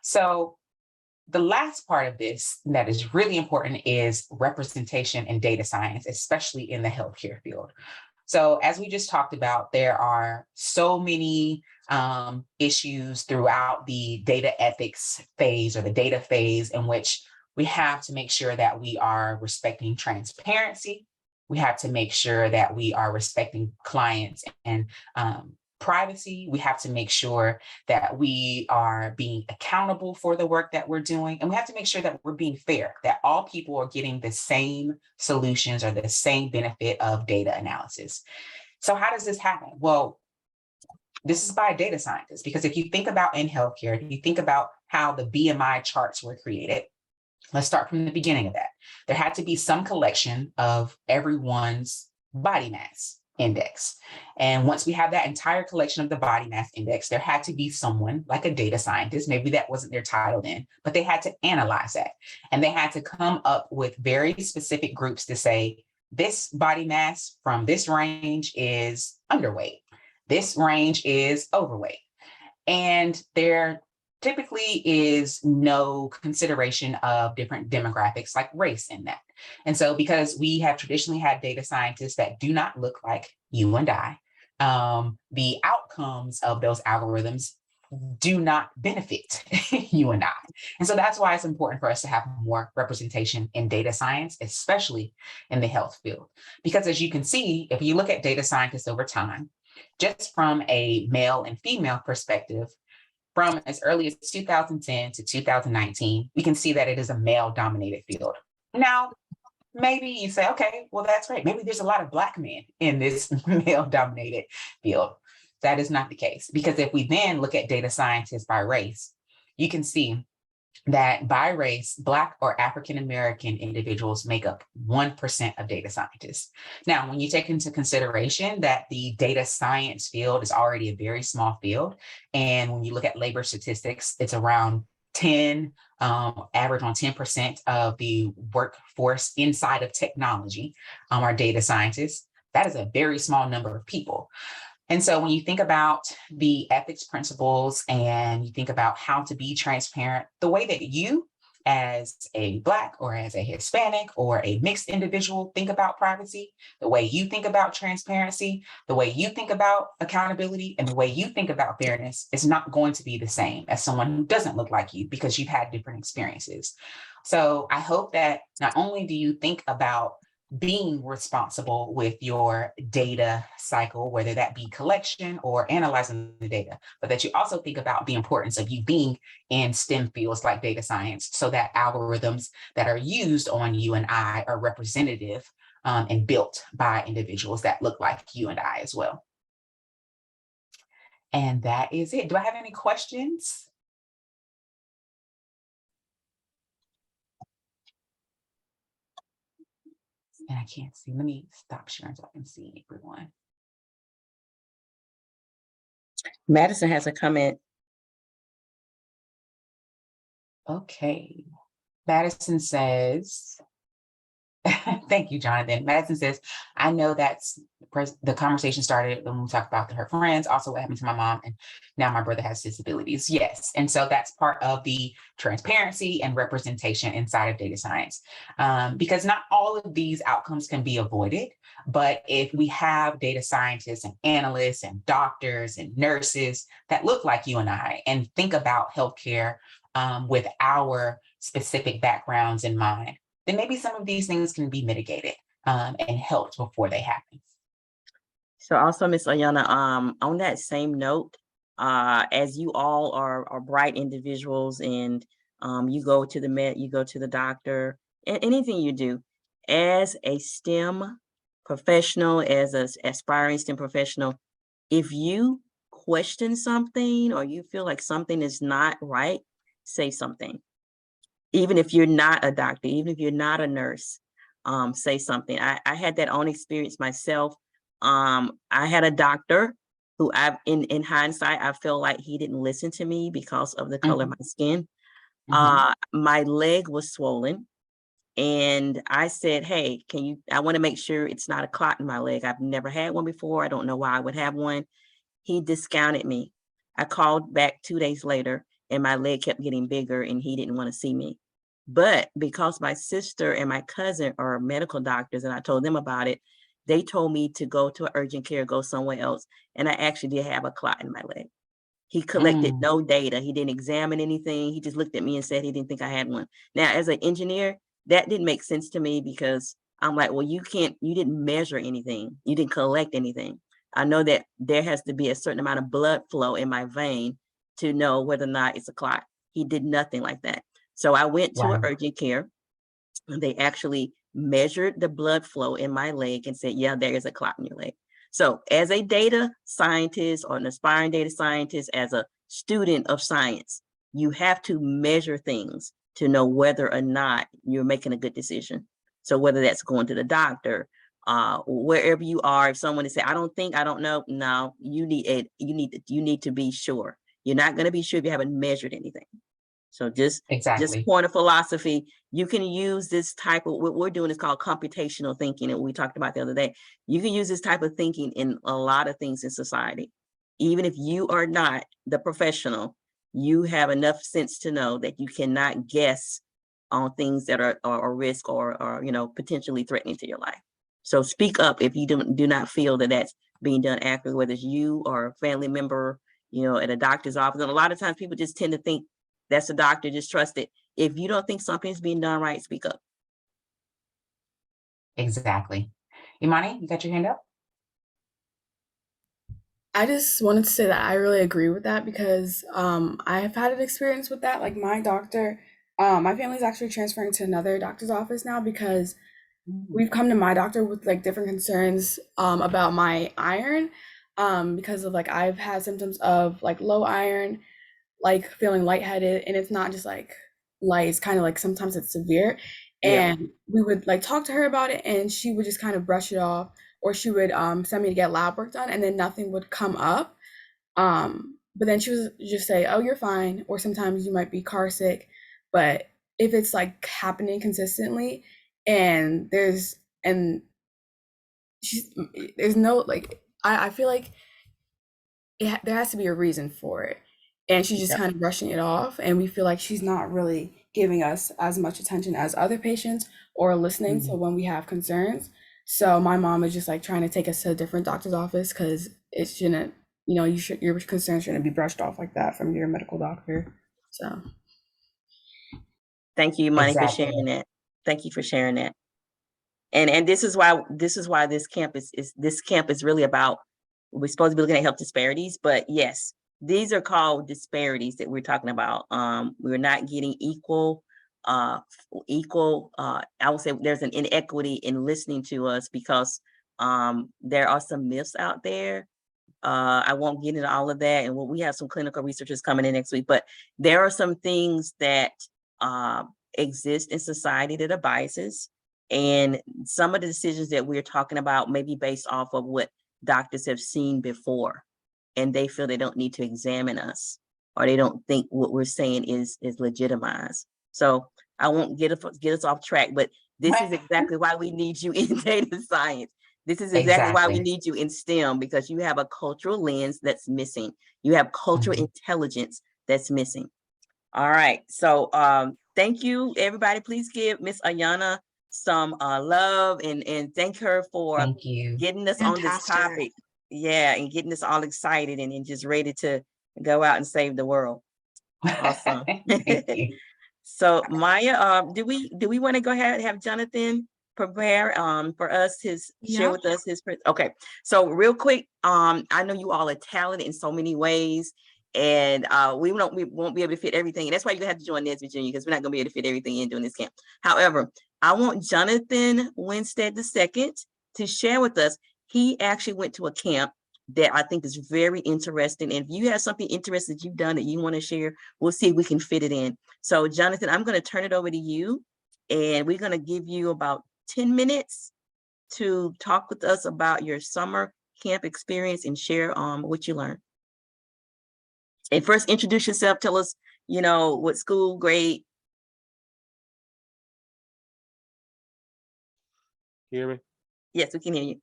So the last part of this that is really important is representation in data science, especially in the healthcare field. So as we just talked about, there are so many issues throughout the data ethics phase or the data phase in which we have to make sure that we are respecting transparency. We have to make sure that we are respecting clients and privacy. We have to make sure that we are being accountable for the work that we're doing. And we have to make sure that we're being fair, that all people are getting the same solutions or the same benefit of data analysis. So how does this happen? Well, this is by a data scientist, because if you think about in healthcare, if you think about how the BMI charts were created, let's start from the beginning of that. There had to be some collection of everyone's body mass index. And once we have that entire collection of the body mass index, there had to be someone like a data scientist, maybe that wasn't their title then, but they had to analyze that. And they had to come up with very specific groups to say, this body mass from this range is underweight. This range is overweight. And there typically is no consideration of different demographics like race in that. And so because we have traditionally had data scientists that do not look like you and I, the outcomes of those algorithms do not benefit you and I. And so that's why it's important for us to have more representation in data science, especially in the health field. Because as you can see, if you look at data scientists over time, Just from a male and female perspective, from as early as 2010 to 2019, we can see that it is a male-dominated field. Now, maybe you say, okay, well, that's great. Maybe there's a lot of Black men in this male-dominated field. That is not the case, because if we then look at data scientists by race, you can see that by race, Black or African-American individuals make up 1% of data scientists. Now, when you take into consideration that the data science field is already a very small field, and when you look at labor statistics, it's around 10, average on 10% of the workforce inside of technology are data scientists. That is a very small number of people. And so when you think about the ethics principles and you think about how to be transparent, the way that you as a Black or as a Hispanic or a mixed individual think about privacy, the way you think about transparency, the way you think about accountability, and the way you think about fairness is not going to be the same as someone who doesn't look like you, because you've had different experiences. So I hope that not only do you think about being responsible with your data cycle, whether that be collection or analyzing the data, but that you also think about the importance of you being in STEM fields like data science, so that algorithms that are used on you and I are representative and built by individuals that look like you and I as well. And that is it. Do I have any questions? And I can't see. Let me stop sharing so I can see everyone. Madison has a comment. Okay. Madison says, thank you, Jonathan. Madison says, I know that's the conversation started when we talked about her friends, also what happened to my mom, and now my brother has disabilities. Yes. And so that's part of the transparency and representation inside of data science, because not all of these outcomes can be avoided. But if we have data scientists and analysts and doctors and nurses that look like you and I and think about healthcare with our specific backgrounds in mind, then maybe some of these things can be mitigated and helped before they happen. So also, Miss Ayana, on that same note, as you all are bright individuals and you go to the med, you go to the doctor, anything you do, as a STEM professional, as an aspiring STEM professional, if you question something or you feel like something is not right, say something. Even if you're not a doctor, even if you're not a nurse, say something. I had that own experience myself. I had a doctor who in hindsight, I feel like he didn't listen to me because of the color of my skin. My leg was swollen. And I said, hey, I want to make sure it's not a clot in my leg. I've never had one before. I don't know why I would have one. He discounted me. I called back 2 days later and my leg kept getting bigger and he didn't want to see me. But because my sister and my cousin are medical doctors and I told them about it, they told me to go to urgent care, go somewhere else. And I actually did have a clot in my leg. He collected no data. He didn't examine anything. He just looked at me and said he didn't think I had one. Now, as an engineer, that didn't make sense to me because I'm like, well, you didn't measure anything. You didn't collect anything. I know that there has to be a certain amount of blood flow in my vein to know whether or not it's a clot. He did nothing like that. So I went to an urgent care and they actually measured the blood flow in my leg and said, yeah, there is a clot in your leg. So as a data scientist or an aspiring data scientist, as a student of science, you have to measure things to know whether or not you're making a good decision. So whether that's going to the doctor, wherever you are, if someone is saying, I don't know, no, you need to be sure. You're not going to be sure if you haven't measured anything. So just point of philosophy, you can use this type of, what we're doing is called computational thinking, and we talked about the other day. You can use this type of thinking in a lot of things in society. Even if you are not the professional, you have enough sense to know that you cannot guess on things that are a risk or potentially threatening to your life. So speak up if you do not feel that that's being done accurately, whether it's you or a family member, at a doctor's office. And a lot of times people just tend to think that's a doctor, just trust it. If you don't think something's being done right, speak up. Exactly. Imani, you got your hand up? I just wanted to say that I really agree with that because I have had an experience with that. Like my doctor, my family's actually transferring to another doctor's office now because Mm, we've come to my doctor with like different concerns about my iron because of like I've had symptoms of like low iron, like feeling lightheaded, and it's not just like light, it's kind of like sometimes it's severe. yeah. And we would like talk to her about it and she would just kind of brush it off, or she would send me to get lab work done and then nothing would come up. But then she was just say, "Oh, you're fine," or sometimes you might be car sick. But if it's like happening consistently, and and she's there's no like I feel like there has to be a reason for it, and she's just Yep. kind of brushing it off, and we feel like she's not really giving us as much attention as other patients or listening to Mhm. when we have concerns. So my mom is just like trying to take us to a different doctor's office because it shouldn't, your concerns shouldn't be brushed off like that from your medical doctor. So Thank you, Money, for Exactly. sharing that. Thank you for sharing that. And this is why this camp is really about, we're supposed to be looking at health disparities, but yes, these are called disparities that we're talking about. We're not getting I would say there's an inequity in listening to us because there are some myths out there. I won't get into all of that, and we have some clinical researchers coming in next week, but there are some things that uh, exist in society that are biases, and some of the decisions that we're talking about may be based off of what doctors have seen before, and they feel they don't need to examine us, or they don't think what we're saying is legitimized. So I won't get us off track, but this is exactly why we need you in data science. This is exactly why we Exactly. need you in STEM, because you have a cultural lens that's missing. You have cultural Mhm. intelligence that's missing. All right. So thank you, everybody. Please give Miss Ayana some love and thank her for Thank you. getting us on this Fantastic. topic. Yeah, and getting us all excited and just ready to go out and save the world. Awesome. Thank you. So Maya, do we want to go ahead and have Jonathan prepare for us share Yep. with us okay. So real quick, I know you all are talented in so many ways, and we won't be able to fit everything. And that's why you have to join Nesby Junior, because we're not gonna be able to fit everything in during this camp. However, I want Jonathan Winstead II to share with us. He actually went to a camp that I think is very interesting. And if you have something interesting that you've done that you want to share, we'll see if we can fit it in. So Jonathan, I'm going to turn it over to you, and we're going to give you about 10 minutes to talk with us about your summer camp experience and share what you learned. And first, introduce yourself. Tell us, what school, grade. You hear me? Yes, we can hear you.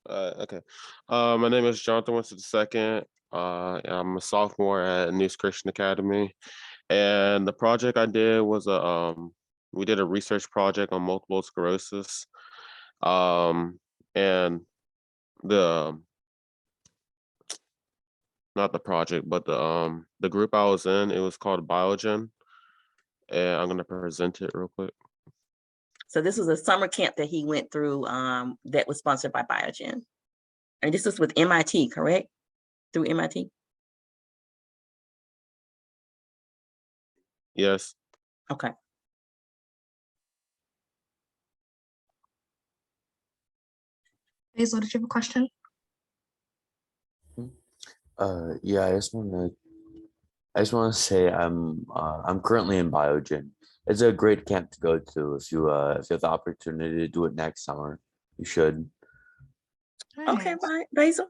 Okay. My name is Jonathan Winston II. I'm a sophomore at News Christian Academy, and the project I did was we did a research project on multiple sclerosis. And the not the project, but the group I was in, it was called Biogen, and I'm gonna present it real quick. So this was a summer camp that he went through that was sponsored by Biogen. And this was with MIT, correct? Through MIT? Yes. Okay. Basil, did you have a question? Yeah, I just want to say I'm currently in Biogen. It's a great camp to go to if you have the opportunity to do it next summer. You should. Okay, Nice. bye, Basil.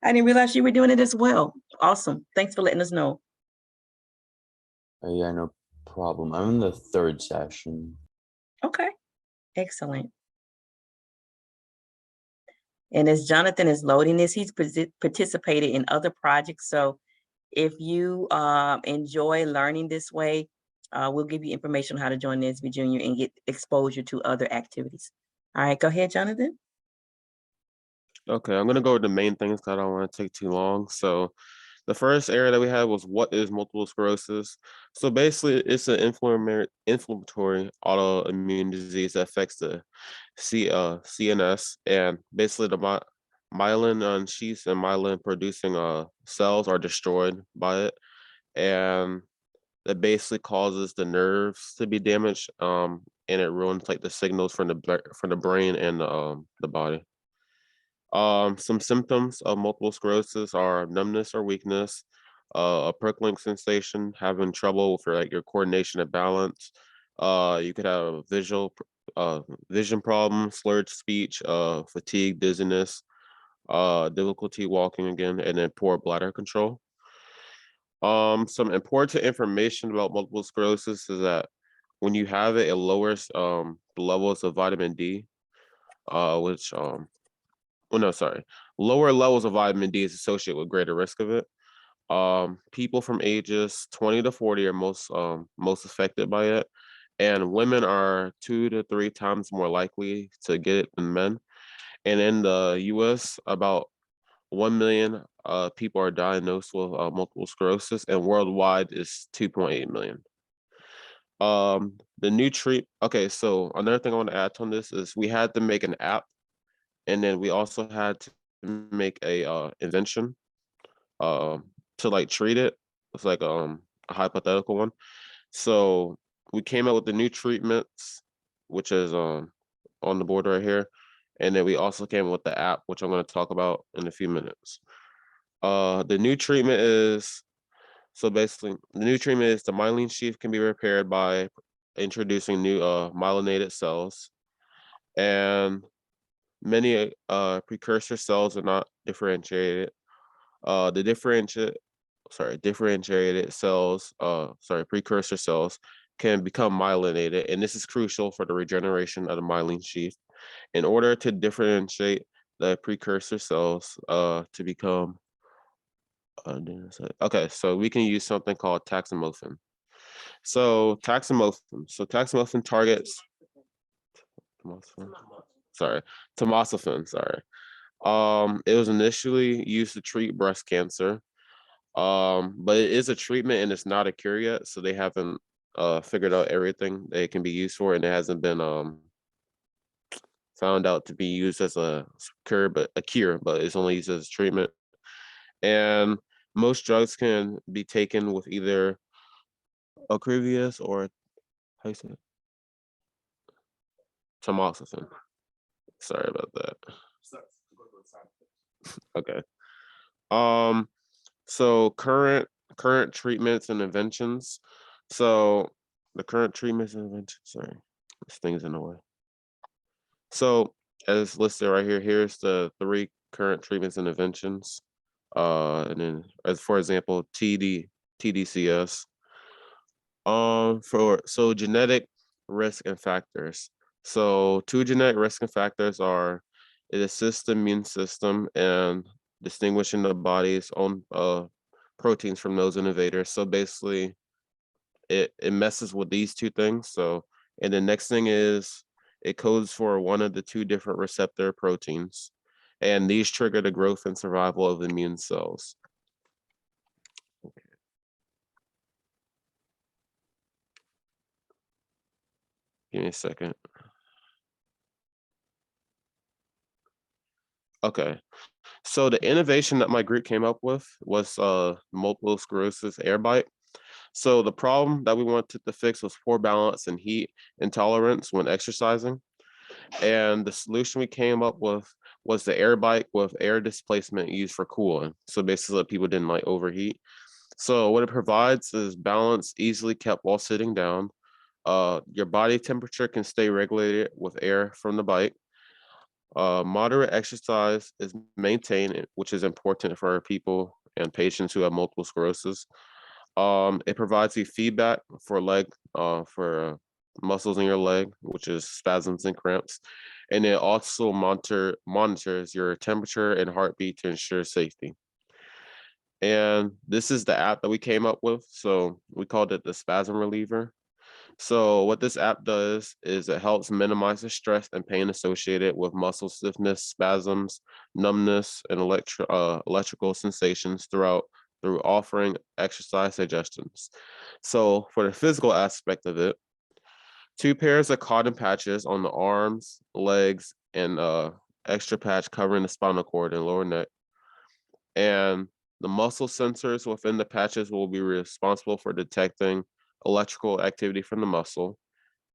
I didn't realize you were doing it as well. Awesome. Thanks for letting us know. Yeah, no problem. I'm in the third session. Okay, excellent. And as Jonathan is loading this, he's participated in other projects. So if you enjoy learning this way, we'll give you information on how to join Nesby Junior and get exposure to other activities. All right, go ahead, Jonathan. Okay, I'm gonna go with the main things because I don't want to take too long. So the first area that we had was what is multiple sclerosis. So basically, it's an inflammatory autoimmune disease that affects the CNS, and basically myelin sheaths and myelin producing cells are destroyed by it, and that basically causes the nerves to be damaged, and it ruins like the signals from the brain and the body. Some symptoms of multiple sclerosis are numbness or weakness, a prickling sensation, having trouble with your coordination and balance. You could have vision problems, slurred speech, fatigue, dizziness, difficulty walking again, and then poor bladder control. Some important information about multiple sclerosis is that when you have it, it lowers the levels of vitamin D, which well, no, sorry, lower levels of vitamin D is associated with greater risk of it. People from ages 20 to 40 are most affected by it, and women are 2 to 3 times more likely to get it than men. And in the U.S., about 1 million people are diagnosed with multiple sclerosis, and worldwide is 2.8 million. The new treat. Okay, so another thing I want to add on this is we had to make an app, and then we also had to make a invention to like treat it. It's like a hypothetical one. So we came up with the new treatments, which is on the board right here, and then we also came up with the app, which I'm going to talk about in a few minutes. The new treatment is basically the new treatment is the myelin sheath can be repaired by introducing new myelinated cells, and many precursor cells are not differentiated. The differentiated cells, precursor cells can become myelinated, and this is crucial for the regeneration of the myelin sheath. In order to differentiate the precursor cells to become okay, so we can use something called taxamothin. Taxamothin targets tamoxifen, sorry. It was initially used to treat breast cancer, but it is a treatment and it's not a cure yet, so they haven't figured out everything that it can be used for, and it hasn't been found out to be used as a cure, but it's only used as treatment. And most drugs can be taken with either Ocrevus or how you say it? Tamoxifen. Sorry about that. Okay. So current treatments and inventions. So the current treatments and inventions. Sorry, this thing's in the way. So as listed right here, here's the 3 current treatments and inventions. And then as for example, TDCS. So genetic risk and factors. So 2 genetic risk and factors are it assists the immune system and distinguishing the body's own proteins from those invaders. So basically, it messes with these 2 things. So, and the next thing is it codes for one of the 2 different receptor proteins, and these trigger the growth and survival of immune cells. Okay. Give me a second. Okay. So the innovation that my group came up with was multiple sclerosis air bite. So the problem that we wanted to fix was poor balance and heat intolerance when exercising. And the solution we came up with was the air bike with air displacement used for cooling. So basically people didn't like overheat. So what it provides is balance easily kept while sitting down. Your body temperature can stay regulated with air from the bike. Moderate exercise is maintained, which is important for people and patients who have multiple sclerosis. It provides you feedback for muscles in your leg, which is spasms and cramps. And it also monitors your temperature and heartbeat to ensure safety. And this is the app that we came up with. So we called it the spasm reliever. So what this app does is it helps minimize the stress and pain associated with muscle stiffness, spasms, numbness, and electrical sensations through offering exercise suggestions. So for the physical aspect of it, 2 pairs of cotton patches on the arms, legs, and extra patch covering the spinal cord and lower neck. And the muscle sensors within the patches will be responsible for detecting electrical activity from the muscle.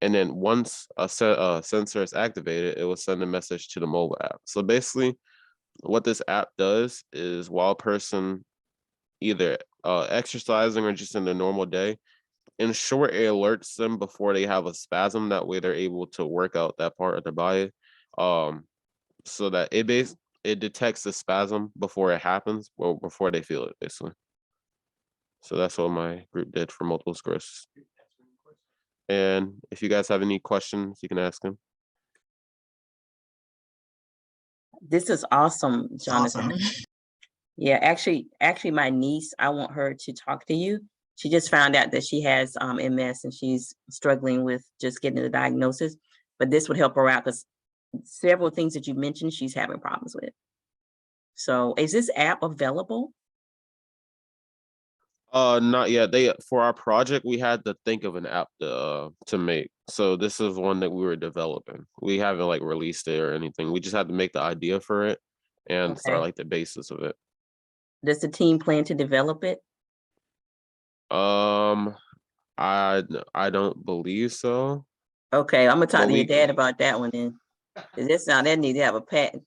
And then once a sensor is activated, it will send a message to the mobile app. So basically, what this app does is while a person either exercising or just in their normal day, in short, it alerts them before they have a spasm. That way, they're able to work out that part of their body, so that it detects the spasm before it happens, or before they feel it, basically. So that's what my group did for multiple sclerosis. And if you guys have any questions, you can ask them. This is awesome, Jonathan. Awesome. Yeah, actually, my niece, I want her to talk to you. She just found out that she has MS and she's struggling with just getting the diagnosis. But this would help her out because several things that you mentioned, she's having problems with. So is this app available? Not yet. For our project, we had to think of an app to make. So this is one that we were developing. We haven't like released it or anything. We just had to make the idea for it and start Okay. like the basis of it. Does the team plan to develop it? I don't believe so. Okay, I'm gonna talk But to your we dad about that one then. 'Cause this sound they need to have a patent.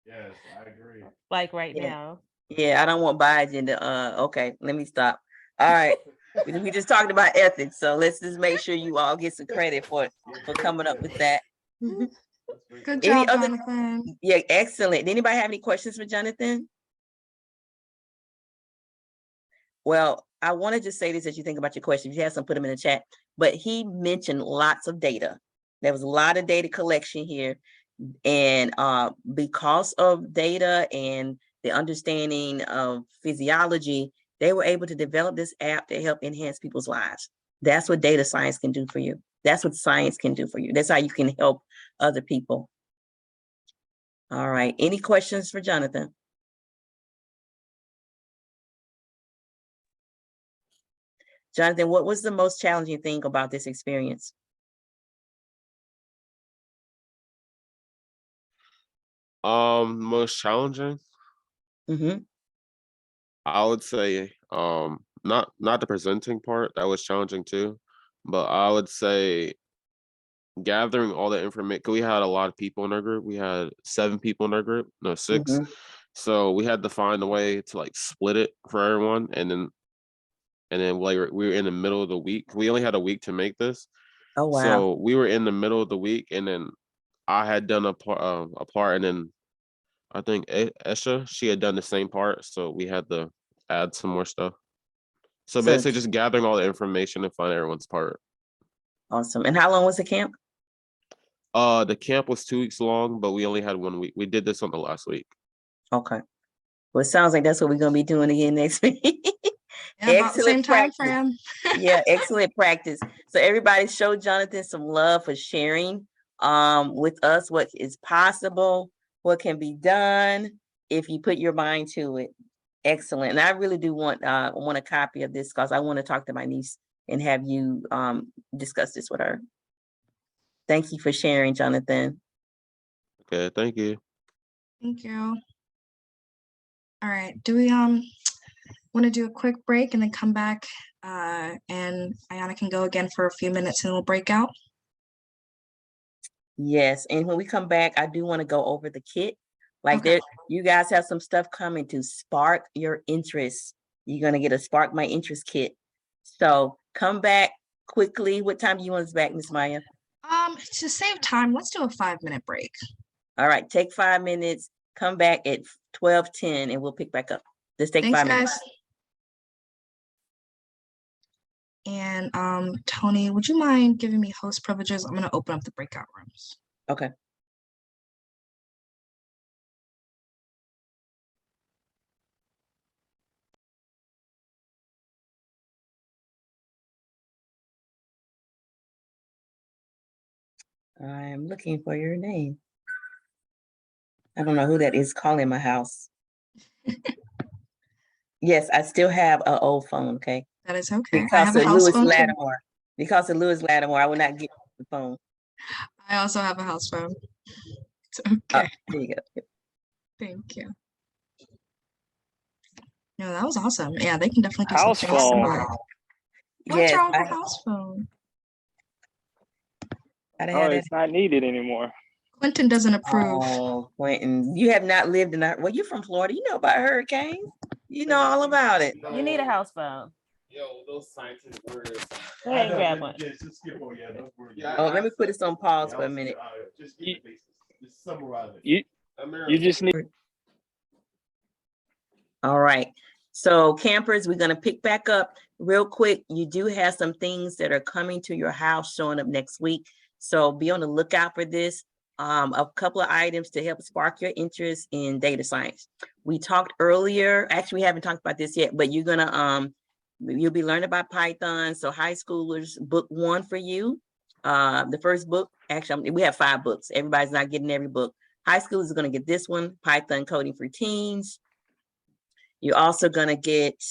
Yes, I agree. Like right Yeah. now. Yeah, I don't want Biden to okay, let me stop. All right. We just talked about ethics, so let's just make sure you all get some credit for coming up with that. Good Any job, other- Jonathan. Yeah, excellent. Did anybody have any questions for Jonathan? Well, I want to just say this as you think about your questions. If you have some, put them in the chat. But he mentioned lots of data. There was a lot of data collection here. And because of data and the understanding of physiology, they were able to develop this app to help enhance people's lives. That's what data science can do for you. That's what science can do for you. That's how you can help other people. All right. Any questions for Jonathan? Jonathan, what was the most challenging thing about this experience? Most challenging, Mm-hmm. I would say not the presenting part, that was challenging too, but I would say gathering all the information. We had a lot of people in our group. We had 7 people in our group, no 6. Mm-hmm. So we had to find a way to like split it for everyone, and then like we were in the middle of the week. We only had a week to make this. Oh wow. So we were in the middle of the week, and then I had done a part, and then I think Esha, she had done the same part, so we had to add some more stuff. So So basically just gathering all the information and find everyone's part. awesome. And how long was the camp? The camp was 2 weeks long, but we only had 1 week. We did this on the last week. Okay. Well, it sounds like that's what we're gonna be doing again next week. Yeah, about the same time frame. Yeah, excellent practice. So everybody show Jonathan some love for sharing with us what is possible, what can be done if you put your mind to it. Excellent. And I really do want a copy of this because I want to talk to my niece and have you discuss this with her. Thank you for sharing, Jonathan. Okay, thank you. Thank you. All right. Do we want to do a quick break and then come back and Ayana can go again for a few minutes and we'll break out? Yes, and when we come back, I do want to go over the kit. Like Okay. you guys have some stuff coming to spark your interest. You're gonna get a Spark My Interest kit. So come back quickly. What time do you want us back, Miss Maya? To save time, let's do a 5-minute break. All right, take 5 minutes. Come back at 12:10 and we'll pick back up. Just take Thanks, 5 minutes. guys. And Tony, would you mind giving me host privileges? I'm gonna open up the breakout rooms. Okay. I'm looking for your name. I don't know who that is calling my house. Yes, I still have an old phone, okay? That is okay. I Because have a of house Lewis phone too. Lattimore. Because of Lewis Lattimore, I will not get the phone. I also have a house phone. Okay, There you go. thank you. No, that was awesome. Yeah, they can definitely do some House things phone. similar. What's Yes, wrong with a house phone? I Oh, had that. it's not needed anymore. Quentin doesn't approve. Oh, Quentin, you have not lived in that. Well, you're from Florida. You know about hurricanes. You know all about it. You need a house phone. Yo, those scientific words. Go ahead and grab one. Oh, let me put this on pause for a minute. Just summarize it. You just need. All right. So campers, we're going to pick back up real quick. You do have some things that are coming to your house showing up next week. So be on the lookout for this. A couple of items to help spark your interest in data science. We talked earlier, actually we haven't talked about this yet, but you're gonna you'll be learning about Python. So high schoolers, book 1 for you. The first book, actually we have 5 books. Everybody's not getting every book. High schoolers are gonna get this one, Python Coding for Teens. You're also gonna get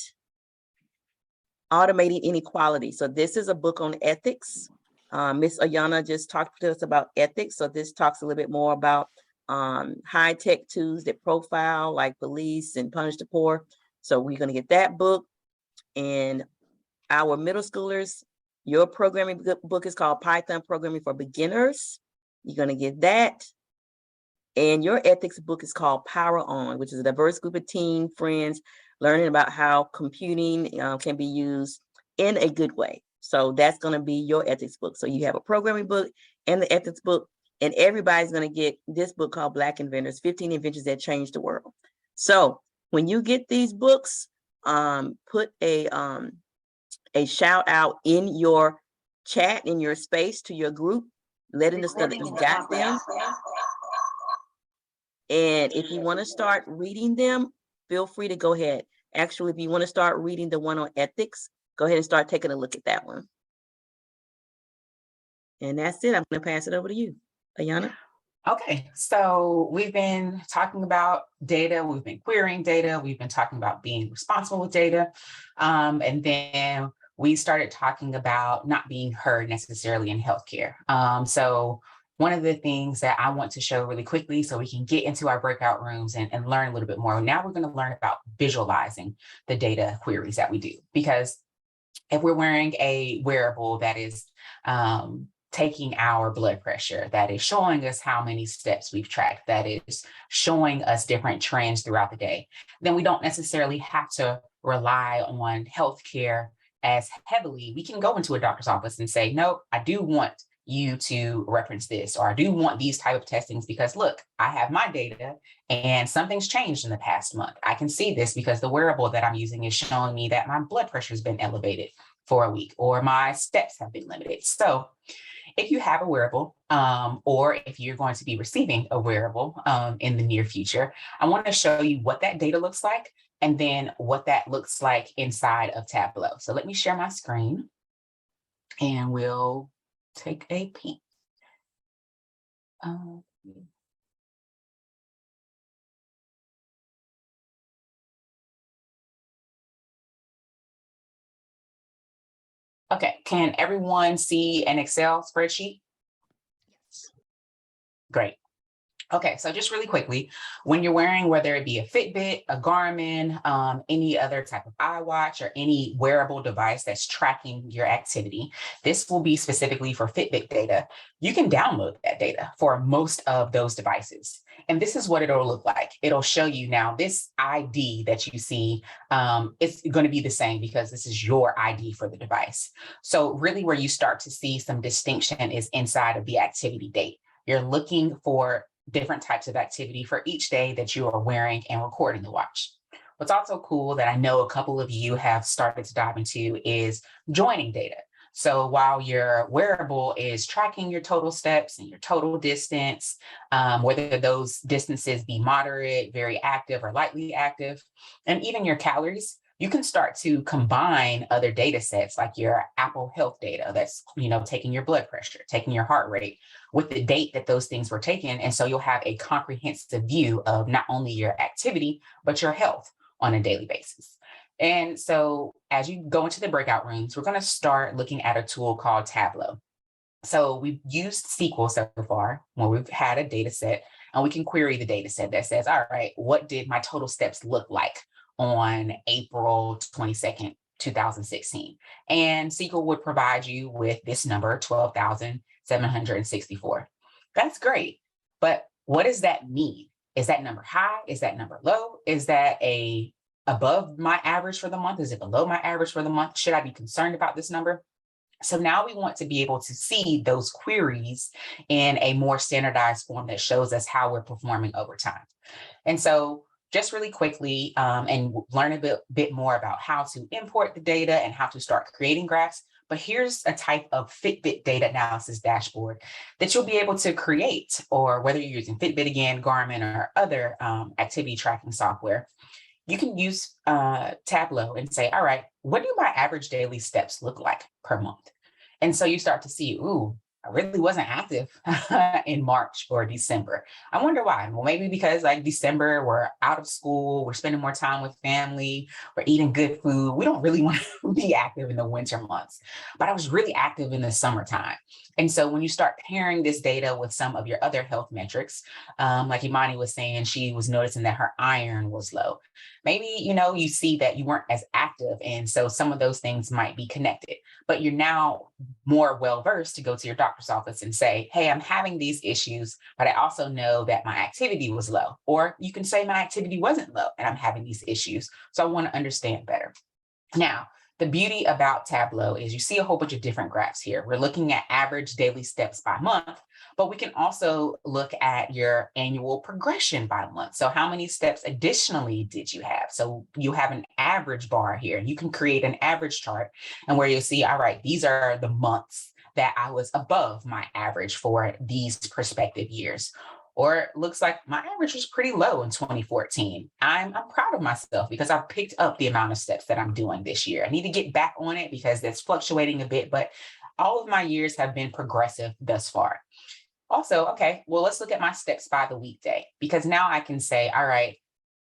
Automating Inequality. So this is a book on ethics. Miss Ayana just talked to us about ethics. So this talks a little bit more about high-tech tools that profile like police and punish the poor. So we're going to get that book. And our middle schoolers, your programming book is called Python Programming for Beginners. You're going to get that. And your ethics book is called Power On, which is a diverse group of teen friends learning about how computing can be used in a good way. So that's going to be your ethics book. So you have a programming book and the ethics book, and everybody's going to get this book called Black Inventors, 15 Inventions That Changed the World. So when you get these books, put a shout out in your chat, in your space to your group, letting us know that you got them. And if you want to start reading them, feel free to go ahead. Actually, if you want to start reading the one on ethics, go ahead and start taking a look at that one. And that's it. I'm going to pass it over to you, Ayana. Okay, so we've been talking about data, we've been querying data, we've been talking about being responsible with data, and then we started talking about not being heard necessarily in healthcare. So one of the things that I want to show really quickly so we can get into our breakout rooms and learn a little bit more. Now we're going to learn about visualizing the data queries that we do, because if we're wearing a wearable that is taking our blood pressure, that is showing us how many steps we've tracked, that is showing us different trends throughout the day, then we don't necessarily have to rely on healthcare as heavily. We can go into a doctor's office and say, no, I do want you to reference this, or I do want these type of testings because look, I have my data and something's changed in the past month. I can see this because the wearable that I'm using is showing me that my blood pressure has been elevated for a week, or my steps have been limited. So if you have a wearable, or if you're going to be receiving a wearable in the near future, I want to show you what that data looks like, and then what that looks like inside of Tableau. So let me share my screen and we'll take a peek. Okay, can everyone see an Excel spreadsheet? Yes. Great. Okay, so just really quickly, when you're wearing, whether it be a Fitbit, a Garmin, any other type of iWatch, or any wearable device that's tracking your activity, this will be specifically for Fitbit data. You can download that data for most of those devices. And this is what it'll look like. It'll show you now this ID that you see, it's going to be the same because this is your ID for the device. So really where you start to see some distinction is inside of the activity date. You're looking for different types of activity for each day that you are wearing and recording the watch. What's also cool that I know a couple of you have started to dive into is joining data. So while your wearable is tracking your total steps and your total distance, whether those distances be moderate, very active, or lightly active, and even your calories, you can start to combine other data sets like your Apple Health data that's, taking your blood pressure, taking your heart rate with the date that those things were taken. And so you'll have a comprehensive view of not only your activity, but your health on a daily basis. And so as you go into the breakout rooms, we're going to start looking at a tool called Tableau. So we've used SQL so far when we've had a data set, and we can query the data set that says, all right, what did my total steps look like on April 22nd, 2016? And SQL would provide you with this number, 12,764. That's great. But what does that mean? Is that number high? Is that number low? Is that above my average for the month? Is it below my average for the month? Should I be concerned about this number? So now we want to be able to see those queries in a more standardized form that shows us how we're performing over time. And so just really quickly, and learn a bit more about how to import the data and how to start creating graphs. But here's a type of Fitbit data analysis dashboard that you'll be able to create, or whether you're using Fitbit again, Garmin, or other activity tracking software. You can use Tableau and say, all right, what do my average daily steps look like per month? And so you start to see, ooh, I really wasn't active in March or December. I wonder why. Well, maybe because like December, we're out of school, we're spending more time with family, we're eating good food. We don't really want to be active in the winter months, but I was really active in the summertime. And so when you start pairing this data with some of your other health metrics, like Imani was saying, she was noticing that her iron was low. Maybe, you see that you weren't as active. And so some of those things might be connected, but you're now more well-versed to go to your doctor's office and say, hey, I'm having these issues, but I also know that my activity was low. Or you can say my activity wasn't low and I'm having these issues. So I want to understand better. Now, the beauty about Tableau is you see a whole bunch of different graphs here. We're looking at average daily steps by month, but we can also look at your annual progression by month. So how many steps additionally did you have? So you have an average bar here. You can create an average chart and where you'll see, all right, these are the months that I was above my average for these prospective years. Or it looks like my average was pretty low in 2014. I'm proud of myself because I've picked up the amount of steps that I'm doing this year. I need to get back on it because that's fluctuating a bit, but all of my years have been progressive thus far. Also, okay, well, let's look at my steps by the weekday, because now I can say, all right,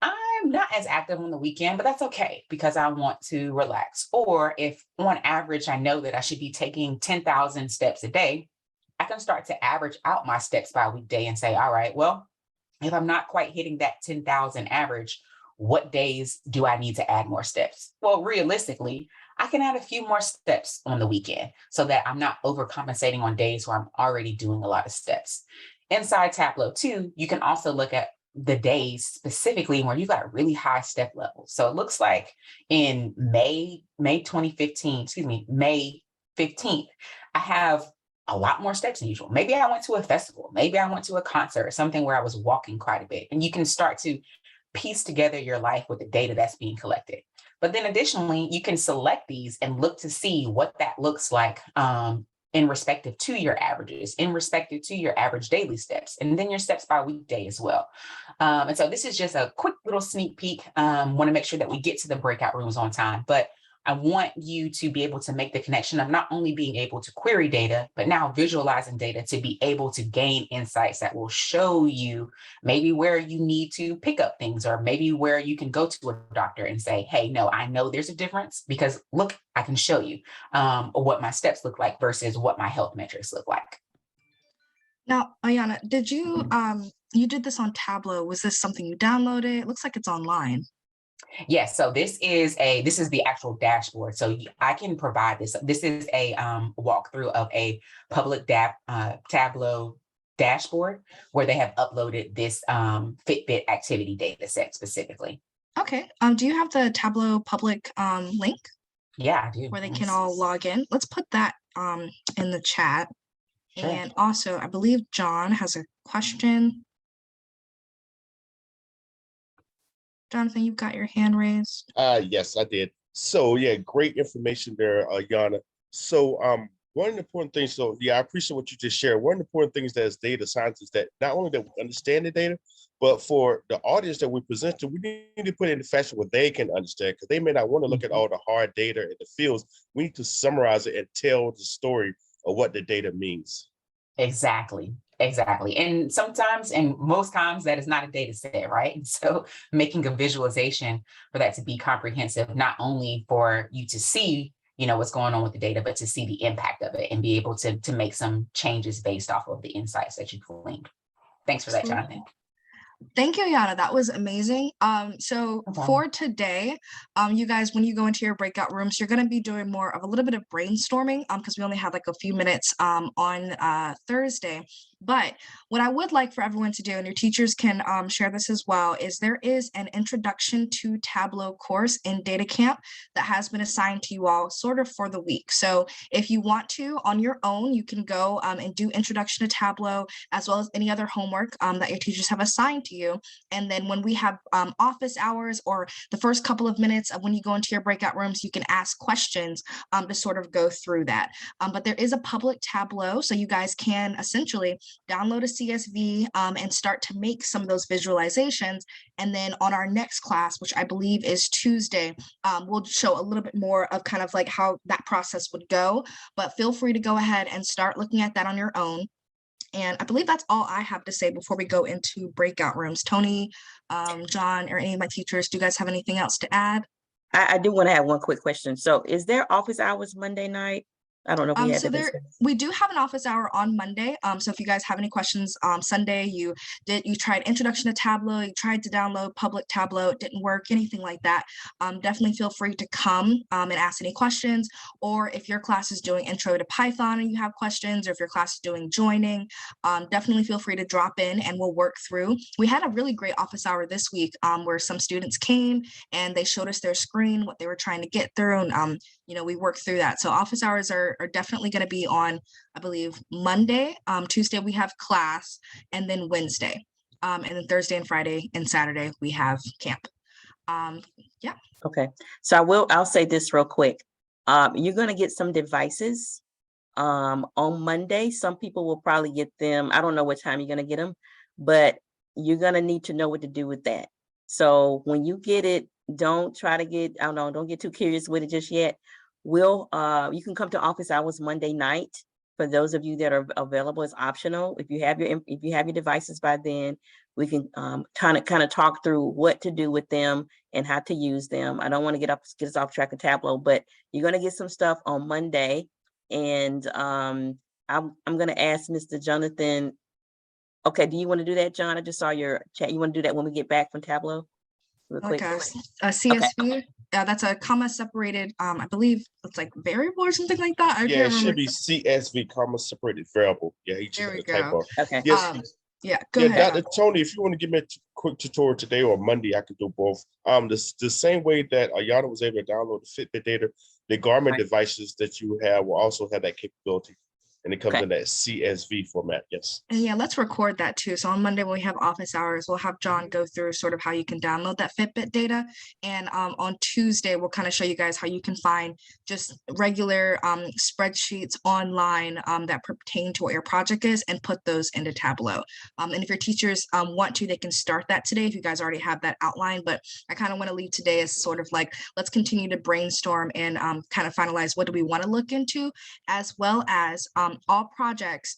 I'm not as active on the weekend, but that's okay because I want to relax. Or if on average, I know that I should be taking 10,000 steps a day, I can start to average out my steps by weekday and say, all right, well, if I'm not quite hitting that 10,000 average, what days do I need to add more steps? Well, realistically, I can add a few more steps on the weekend so that I'm not overcompensating on days where I'm already doing a lot of steps. Inside Tableau too, you can also look at the days specifically where you got really high step levels. So it looks like in May 15th, I have a lot more steps than usual. Maybe I went to a festival. Maybe I went to a concert or something where I was walking quite a bit. And you can start to piece together your life with the data that's being collected. But then additionally, you can select these and look to see what that looks like in respective to your averages, in respective to your average daily steps, and then your steps by weekday as well. And so this is just a quick little sneak peek. Want to make sure that we get to the breakout rooms on time, but I want you to be able to make the connection of not only being able to query data, but now visualizing data to be able to gain insights that will show you maybe where you need to pick up things, or maybe where you can go to a doctor and say, hey, no, I know there's a difference because look, I can show you what my steps look like versus what my health metrics look like. Now, Ayana, did you did this on Tableau? Was this something you downloaded? It looks like it's online. Yes, so this is the actual dashboard. So I can provide this. This is a walkthrough of a public Tableau dashboard where they have uploaded this Fitbit activity data set specifically. Okay. Do you have the Tableau public link? Yeah, I do. Where they can all log in. Let's put that in the chat. Sure. And also, I believe John has a question. Jonathan, you've got your hand raised. Yes, I did. So yeah, great information there, Yana. So one of the important things, so yeah, I appreciate what you just shared. One of the important things that as data scientists, that not only that we understand the data, but for the audience that we present to, we need to put it in a fashion where they can understand, because they may not want to look at all the hard data in the fields. We need to summarize it and tell the story of what the data means. Exactly. And sometimes, and most times, that is not a data set, right? So making a visualization for that to be comprehensive, not only for you to see, what's going on with the data, but to see the impact of it and be able to make some changes based off of the insights that you gleaned. Thanks for that, Cool. Jonathan. Thank you, Yana. That was amazing. So No problem. for today, you guys, when you go into your breakout rooms, you're going to be doing more of a little bit of brainstorming because we only had like a few minutes on Thursday. But what I would like for everyone to do, and your teachers can share this as well, is there is an introduction to Tableau course in Data Camp that has been assigned to you all sort of for the week. So if you want to, on your own, you can go and do introduction to Tableau as well as any other homework that your teachers have assigned to you. And then when we have office hours or the first couple of minutes of when you go into your breakout rooms, you can ask questions to sort of go through that. But there is a public Tableau, so you guys can essentially download a CSV and start to make some of those visualizations. And then on our next class, which I believe is Tuesday, we'll show a little bit more of kind of like how that process would go. But feel free to go ahead and start looking at that on your own. And I believe that's all I have to say before we go into breakout rooms. Tony, John, or any of my teachers, do you guys have anything else to add? I do want to have one quick question. So is there office hours Monday night? I don't know if we had So that. we do have an office hour on Monday. So if you guys have any questions, Sunday, you tried introduction to Tableau, you tried to download public Tableau, it didn't work, anything like that, definitely feel free to come and ask any questions. Or if your class is doing intro to Python and you have questions, or if your class is doing joining, definitely feel free to drop in and we'll work through. We had a really great office hour this week where some students came and they showed us their screen, what they were trying to get through, and we worked through that. So office hours are definitely going to be on, I believe, Monday. Tuesday we have class, and then Wednesday. And then Thursday and Friday and Saturday we have camp. Yeah. Okay. So I'll say this real quick. You're going to get some devices on Monday. Some people will probably get them. I don't know what time you're going to get them, but you're going to need to know what to do with that. So when you get it, don't try to get, don't get too curious with it just yet. You can come to office hours Monday night. For those of you that are available, it's optional. If you have your devices by then, we can kind of talk through what to do with them and how to use them. I don't want to get us off track of Tableau, but you're going to get some stuff on Monday. And I'm going to ask Mr. Jonathan. Okay, do you want to do that, John? I just saw your chat. You want to do that when we get back from Tableau? Real quick. Like a CSV. That's a comma separated. I believe it's like variable or something like that. I Yeah, can't it remember. should be CSV, comma separated variable. Yeah, he just There had we a go. typo. Okay. Yes. Yeah, go ahead. Dr. Tony, if you want to give me a quick tutorial today or Monday, I can do both. The same way that Ayana was able to download the Fitbit data, the Garmin devices that you have will also have that capability. And it comes in that CSV format. Yes. And yeah, let's record that too. So on Monday, when we have office hours, we'll have John go through sort of how you can download that Fitbit data. And on Tuesday, we'll kind of show you guys how you can find just regular spreadsheets online that pertain to what your project is and put those into Tableau. And if your teachers want to, they can start that today if you guys already have that outline. But I kind of want to leave today as sort of like, let's continue to brainstorm and kind of finalize what do we want to look into, as well as all projects,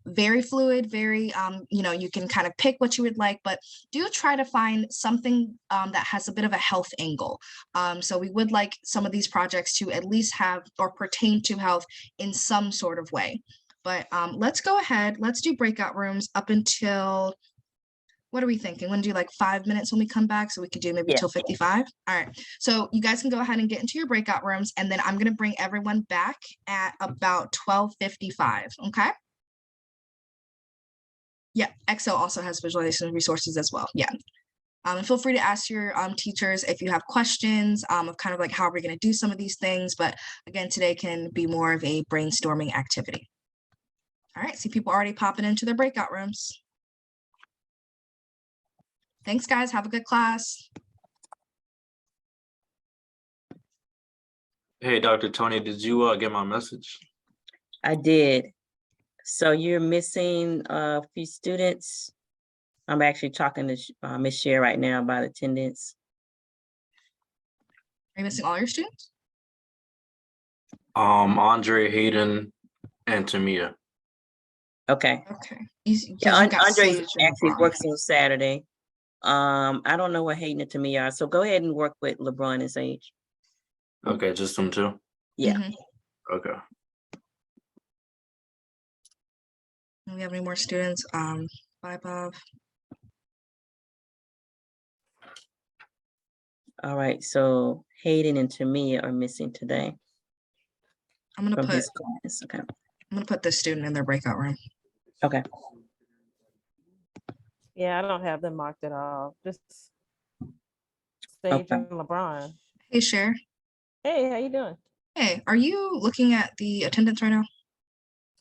very fluid, very, you can kind of pick what you would like, but do try to find something that has a bit of a health angle. So we would like some of these projects to at least have or pertain to health in some sort of way. But let's go ahead, let's do breakout rooms up until, what are we thinking? Want to do like 5 minutes when we come back so we could do maybe till 55? All right. So you guys can go ahead and get into your breakout rooms, and then I'm going to bring everyone back at about 12:55. Okay. Yeah. Excel also has visualization resources as well. Yeah. And feel free to ask your teachers if you have questions of kind of like how we're going to do some of these things. But again, today can be more of a brainstorming activity. All right. See people already popping into their breakout rooms. Thanks, guys. Have a good class. Hey, Dr. Tony, did you get my message? I did. So you're missing a few students. I'm actually talking to Ms. Sher right now about attendance. Are you missing all your students? Andre, Hayden, and Tamia. Okay. Okay. Andre actually works on Saturday. I don't know what Hayden and Tamia are, so go ahead and work with LeBron and Sage. Okay, just them two? Yeah. Okay. Do we have any more students? Bye, Bob. All right, so Hayden and Tamia are missing today I'm gonna from put his class. Okay. I'm gonna put this student in their breakout room. Okay. Yeah, I don't have them marked at all. Just Sage Okay. and LeBron. Hey, Cher. Hey, how you doing? Hey, are you looking at the attendance right now?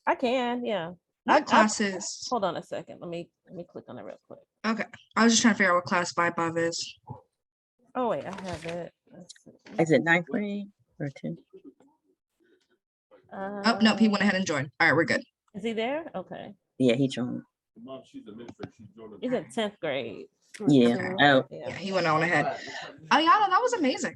I can, yeah. What classes? Hold on a second. Let me click on it real quick. Okay. I was just trying to figure out what class Bob is. Oh wait, I have it. Let's see. Is it 9th grade or 10th? Oh, nope, he went ahead and joined. All right, we're good. Is he there? Okay. Yeah, he joined. He's in 10th grade. Yeah. Oh, Yeah, he went on ahead. Ayana, that was amazing.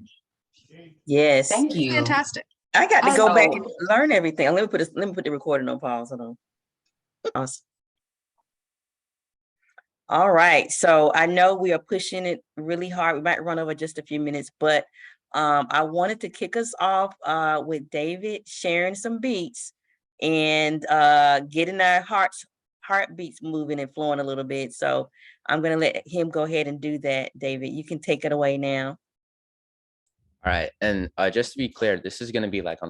yes. Thank you. Fantastic. I got to go back So- and learn everything. Let me put the recording on pause. Hold on. Awesome. All right. So I know we are pushing it really hard. We might run over just a few minutes, but I wanted to kick us off with David sharing some beats and getting our heartbeats moving and flowing a little bit. So I'm gonna let him go ahead and do that. David, you can take it away now. All right, and just to be clear, this is going to be like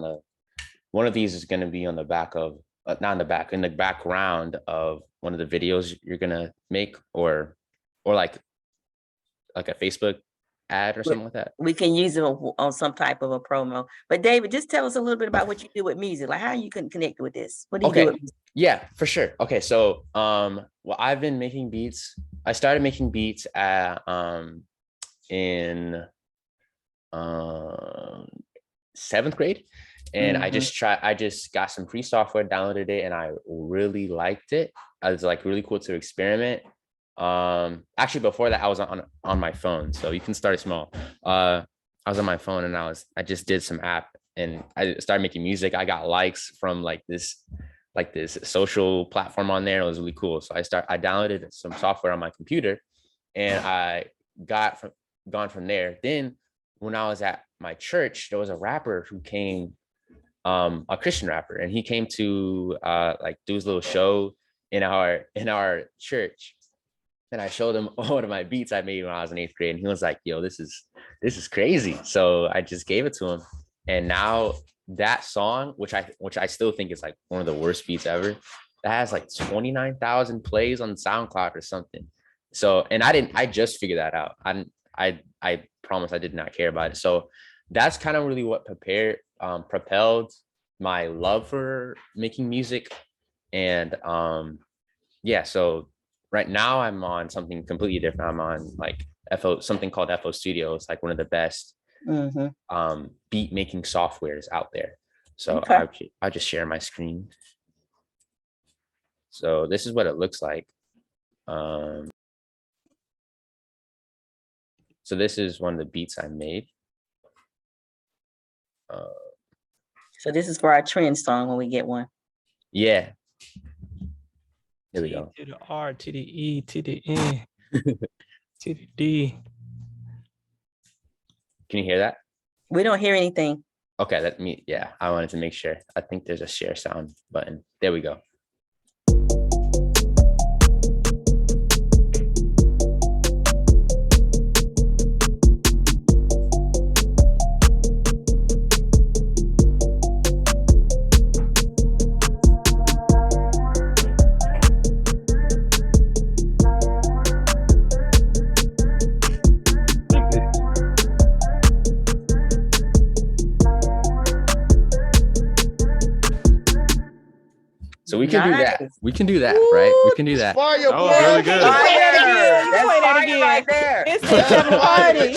one of these is going to be on the back of, not in the back, in the background of one of the videos you're going to make, or like a Facebook ad or something like that. We can use it on some type of a promo. But David, just tell us a little bit about what you do with music. Like how you can connect with this. What do you do with music? Yeah, for sure. Okay, so well, I've been making beats. I started making beats in 7th grade, and I just got some free software, downloaded it, and I really liked it. It was like really cool to experiment. Actually, before that, I was on my phone, so you can start small. I was on my phone, and I just did some app, and I started making music. I got likes from like this social platform on there. It was really cool. So I downloaded some software on my computer, and I gone from there. Then when I was at my church, there was a rapper who came, a Christian rapper, and he came to like do his little show in our church. And I showed him one of my beats I made when I was in 8th grade, and he was like, "Yo, this is crazy." So I just gave it to him, and now that song, which I still think is like one of the worst beats ever, that has like 29,000 plays on SoundCloud or something. So, and I just figured that out. I promise I did not care about it. So that's kind of really what propelled my love for making music. And yeah, so right now I'm on something completely different. I'm on like something called FO Studio. It's like one of the best beat making softwares out there. So I'll just share my screen. So this is what it looks like. So this is one of the beats I made. So this is for our trend song when we get one. Yeah. Here we go. To the R, to the E, to the N, to the D. Can you hear that? We don't hear anything. Okay, yeah, I wanted to make sure. I think there's a share sound button. There we go. So we can do that. We can do that, right? We can do that. Fire, That was really good. Play that again. Right there. It's the party.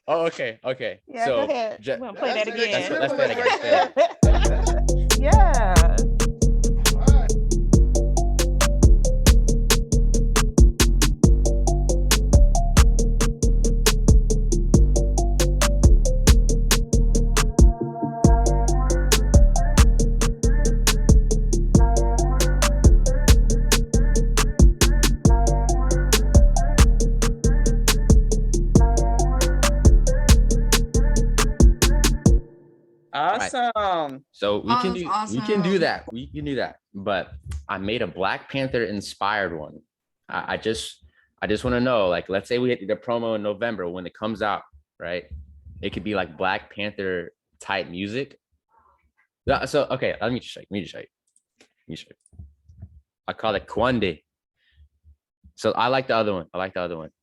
Oh, okay. Yeah, so go ahead. We're gonna play that again. Let's play that again. Yeah. Awesome. So we can that's do awesome. that. We can do that. But I made a Black Panther inspired one. I just want to know, like, let's say we hit the promo in November when it comes out, right? It could be like Black Panther type music. So okay, let me just show you. I call it Kwande. So I like the other one.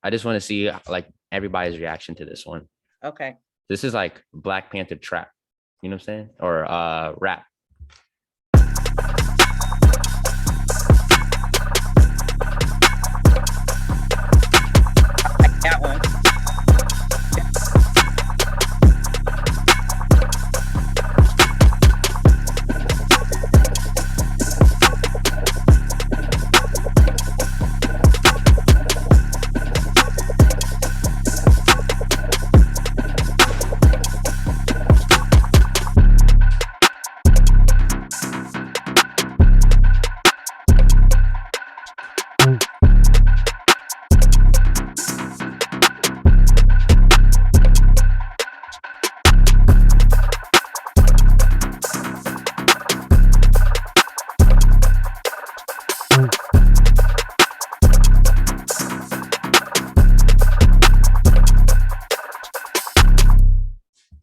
I just want to see like everybody's reaction to this one. Okay. This is like Black Panther trap. You know what I'm saying? Or rap. That one.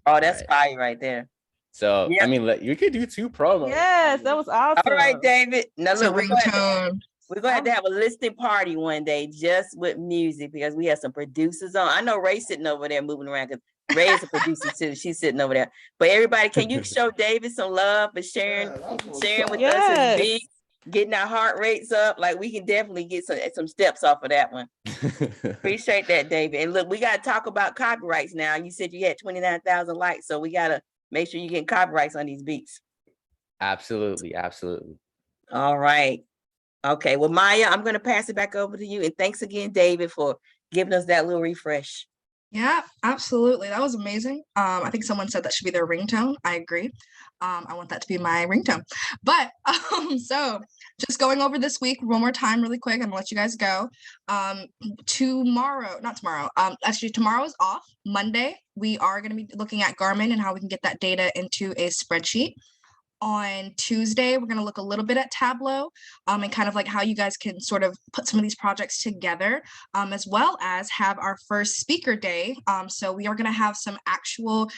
Oh, that's fire right there. So Yep. I mean, you could do 2 promos. Yes, that was awesome. All right, David. Now It's a look, we're going ringtone. to have to have a listening party one day just with music because we have some producers on. I know Ray's sitting over there moving around because Ray is a producer too. She's sitting over there. But everybody, can you show David some love for sharing with us his beats, getting our heart rates up? Like we can definitely get some steps off of that one. Appreciate that, David. And look, we got to talk about copyrights now. You said you had 29,000 likes, so we got to make sure you get copyrights on these beats. Absolutely. All right. Okay. Well, Maya, I'm going to pass it back over to you. And thanks again, David, for giving us that little refresh. Yeah, absolutely. That was amazing. I think someone said that should be their ringtone. I agree. I want that to be my ringtone. But so just going over this week one more time really quick. I'm gonna let you guys go. Actually tomorrow is off. Monday, we are gonna be looking at Garmin and how we can get that data into a spreadsheet. On Tuesday, we're going to look a little bit at Tableau and kind of like how you guys can sort of put some of these projects together, as well as have our first speaker day. So we are going to have some actual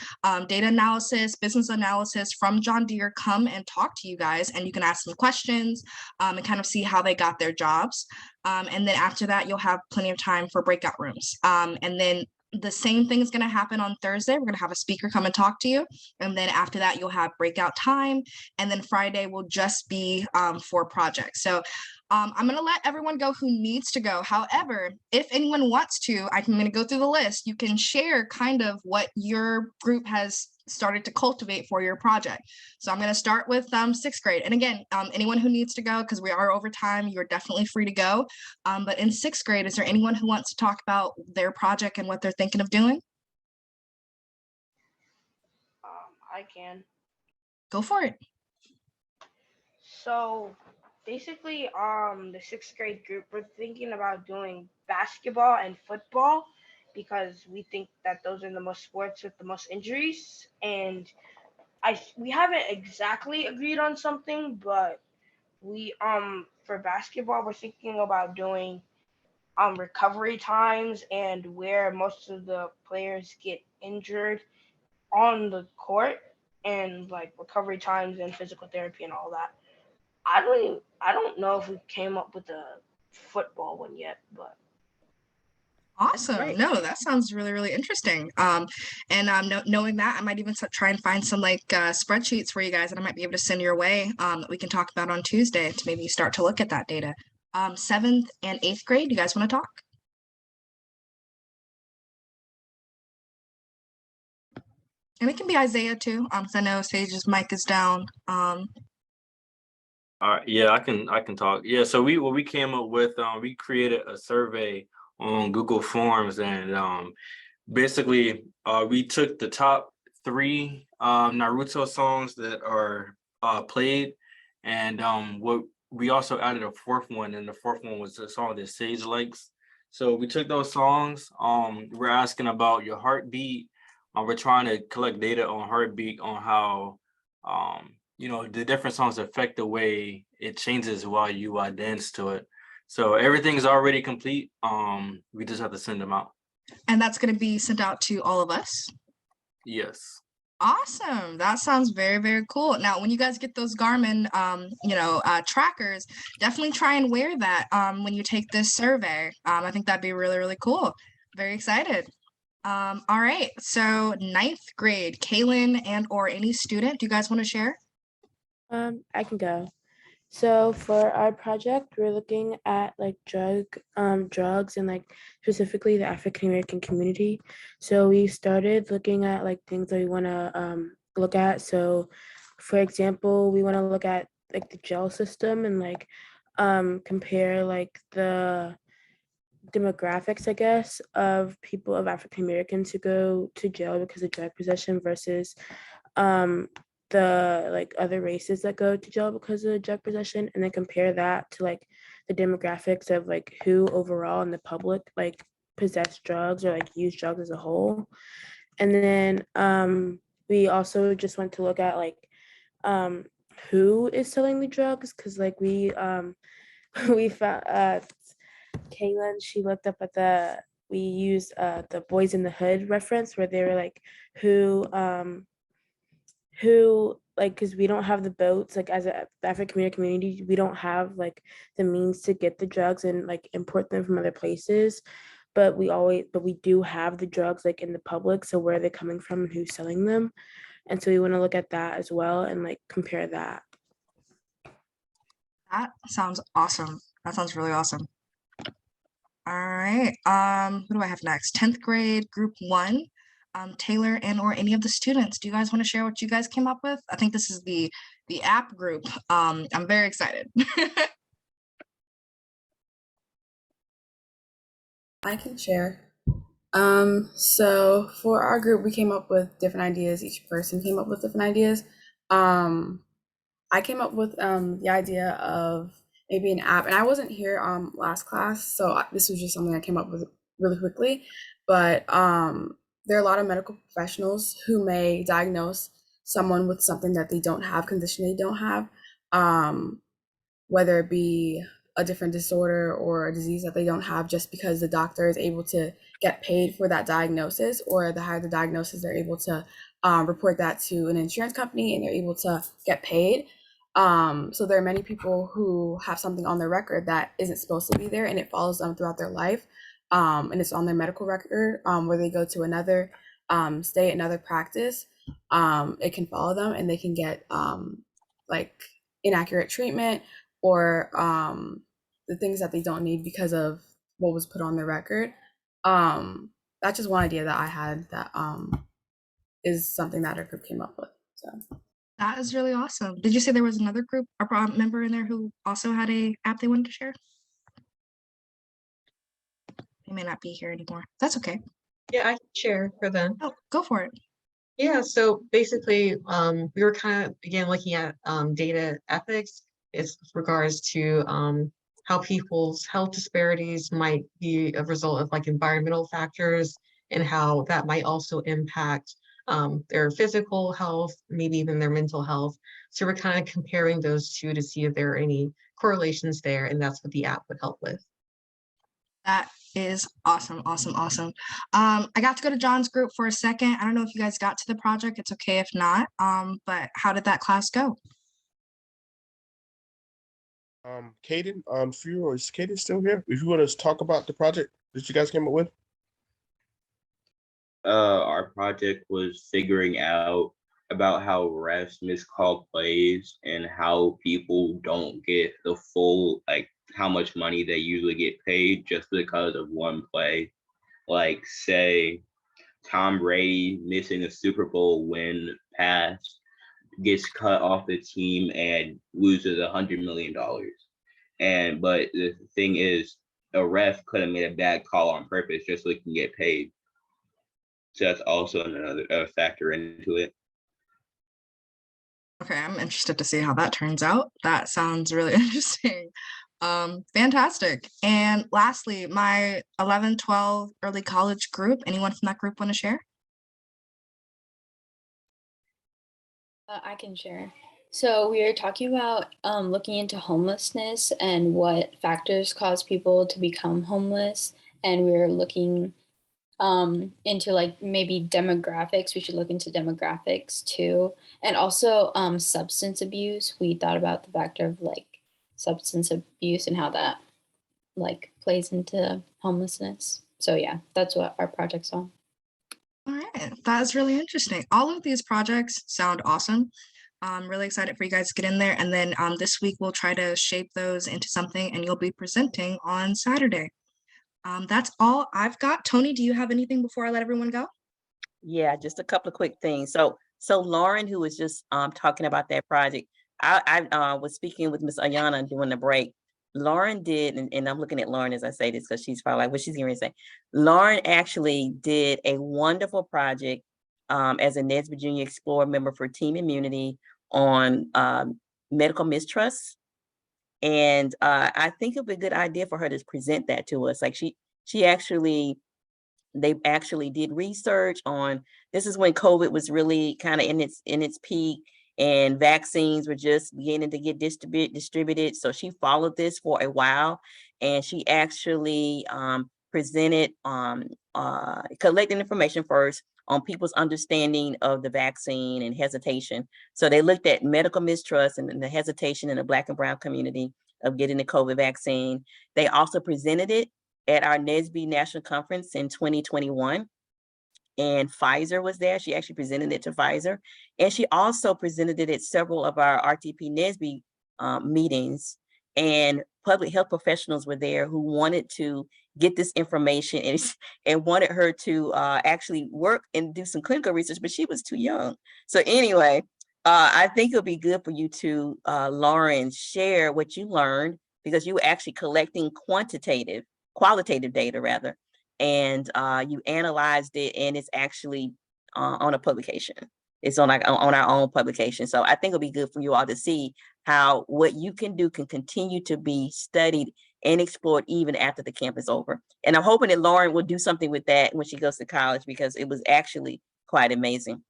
data analysis, business analysis from John Deere come and talk to you guys, and you can ask some questions and kind of see how they got their jobs. And then after that, you'll have plenty of time for breakout rooms. And then the same thing is going to happen on Thursday. We're going to have a speaker come and talk to you. And then after that, you'll have breakout time. And then Friday will just be for projects. So I'm going to let everyone go who needs to go. However, if anyone wants to, I'm going to go through the list. You can share kind of what your group has started to cultivate for your project. So I'm going to start with 6th grade. And again, anyone who needs to go, because we are over time, you're definitely free to go. But in 6th grade, is there anyone who wants to talk about their project and what they're thinking of doing? I can. Go for it. So basically, the 6th grade group, we're thinking about doing basketball and football because we think that those are the most sports with the most injuries. And we haven't exactly agreed on something, but we for basketball, we're thinking about doing recovery times and where most of the players get injured on the court, and like recovery times and physical therapy and all that. I don't know if we came up with a football one yet, but awesome. No, that sounds really, really interesting. Knowing that, I might even try and find some like spreadsheets for you guys that I might be able to send your way that we can talk about on Tuesday to maybe start to look at that data. 7th and 8th grade, you guys want to talk? And it can be Isaiah too, because I know Sage's mic is down. All right, yeah, I can talk. Yeah, so we came up with, we created a survey on Google Forms, and basically we took the top 3 Naruto songs that are played, and what we also added a 4th one, and the 4th one was a song that Sage likes. So we took those songs. We're asking about your heartbeat. We're trying to collect data on heartbeat, on how you know, the different songs affect the way it changes while you dance to it. So everything's already complete. We just have to send them out. And that's going to be sent out to all of us? Yes. Awesome. That sounds very, very cool. Now, when you guys get those Garmin, trackers, definitely try and wear that when you take this survey. I think that'd be really, really cool. Very excited. All right. So 9th grade, Kaylin and or any student, do you guys want to share? I can go. So for our project, we're looking at like drugs and like specifically the African American community. So we started looking at like things that we want to look at. So for example, we want to look at like the jail system and like compare like the demographics, I guess, of people of African Americans who go to jail because of drug possession versus the like other races that go to jail because of drug possession, and then compare that to like the demographics of like who overall in the public like possess drugs or like use drugs as a whole. And then we also just went to look at like who is selling the drugs, because like we found Kaylin, she looked up at we used the Boys in the Hood reference where they were like who like, because we don't have the boats, like as a African American community, we don't have like the means to get the drugs and like import them from other places, but we do have the drugs like in the public, so where are they coming from and who's selling them? And so we want to look at that as well and like compare that. That sounds awesome. That sounds really awesome. All right. Who do I have next? 10th grade, group 1. Taylor and or any of the students, do you guys want to share what you guys came up with? I think this is the app group. I'm very excited. I can share. So for our group, we came up with different ideas. Each person came up with different ideas. I came up with the idea of maybe an app, and I wasn't here last class, so this was just something I came up with really quickly. But there are a lot of medical professionals who may diagnose someone with something that they don't have, condition they don't have, whether it be a different disorder or a disease that they don't have, just because the doctor is able to get paid for that diagnosis, or the higher the diagnosis, they're able to report that to an insurance company and they're able to get paid. So there are many people who have something on their record that isn't supposed to be there, and it follows them throughout their life. And it's on their medical record, where they go to another state, another practice. It can follow them and they can get like inaccurate treatment or the things that they don't need because of what was put on their record. That's just one idea that I had that is something that our group came up with. So that is really awesome. Did you say there was another group or member in there who also had a app they wanted to share? They may not be here anymore. That's okay. Yeah, I can share for them. Oh, go for it. Yeah, so basically, we were kind of, again, looking at data ethics as regards to how people's health disparities might be a result of like environmental factors, and how that might also impact their physical health, maybe even their mental health. So we're kind of comparing those two to see if there are any correlations there, and that's what the app would help with. That is awesome, awesome, awesome. I got to go to John's group for a second. I don't know if you guys got to the project. It's okay if not. But how did that class go? Kaden, is Kaden still here? If you want to talk about the project that you guys came up with. Our project was figuring out about how refs miscall plays and how people don't get the full, like how much money they usually get paid just because of one play. Like say Tom Brady missing a Super Bowl win pass gets cut off the team and loses $100 million. But the thing is, a ref could have made a bad call on purpose just so he can get paid. So that's also another factor into it. Okay, I'm interested to see how that turns out. That sounds really interesting. Fantastic. And lastly, my 11, 12 early college group, anyone from that group want to share? I can share. So we are talking about looking into homelessness and what factors cause people to become homeless, and we're looking into like maybe demographics. We should look into demographics too, and also substance abuse. We thought about the factor of like substance abuse and how that like plays into homelessness. So yeah, that's what our project's on. All right, that is really interesting. All of these projects sound awesome. I'm really excited for you guys to get in there. And then this week we'll try to shape those into something and you'll be presenting on Saturday. That's all I've got. Tony, do you have anything before I let everyone go? Yeah, just a couple of quick things. So Lauren, who was just talking about that project, I was speaking with Miss Ayana during the break. Lauren did, and I'm looking at Lauren as I say this because she's probably like, what she's going to say. Lauren actually did a wonderful project as a NEDS Virginia Explorer member for Team Immunity on medical mistrust. And I think it'd be a good idea for her to present that to us. Like they actually did research on, this is when COVID was really kind of in its peak and vaccines were just beginning to get distributed. So she followed this for a while, and she actually presented collecting information first on people's understanding of the vaccine and hesitation. So they looked at medical mistrust and the hesitation in the Black and brown community of getting the COVID vaccine. They also presented it at our NESB National Conference in 2021. And Pfizer was there. She actually presented it to Pfizer. And she also presented it at several of our RTP NESB meetings. And public health professionals were there who wanted to get this information and wanted her to actually work and do some clinical research, but she was too young. So anyway, I think it'll be good for you to, Lauren, share what you learned, because you were actually collecting qualitative data rather, and you analyzed it, and it's actually on a publication. It's on our own publication. So I think it'll be good for you all to see how what you can do can continue to be studied and explored even after the camp is over. And I'm hoping that Lauren will do something with that when she goes to college, because it was actually quite amazing.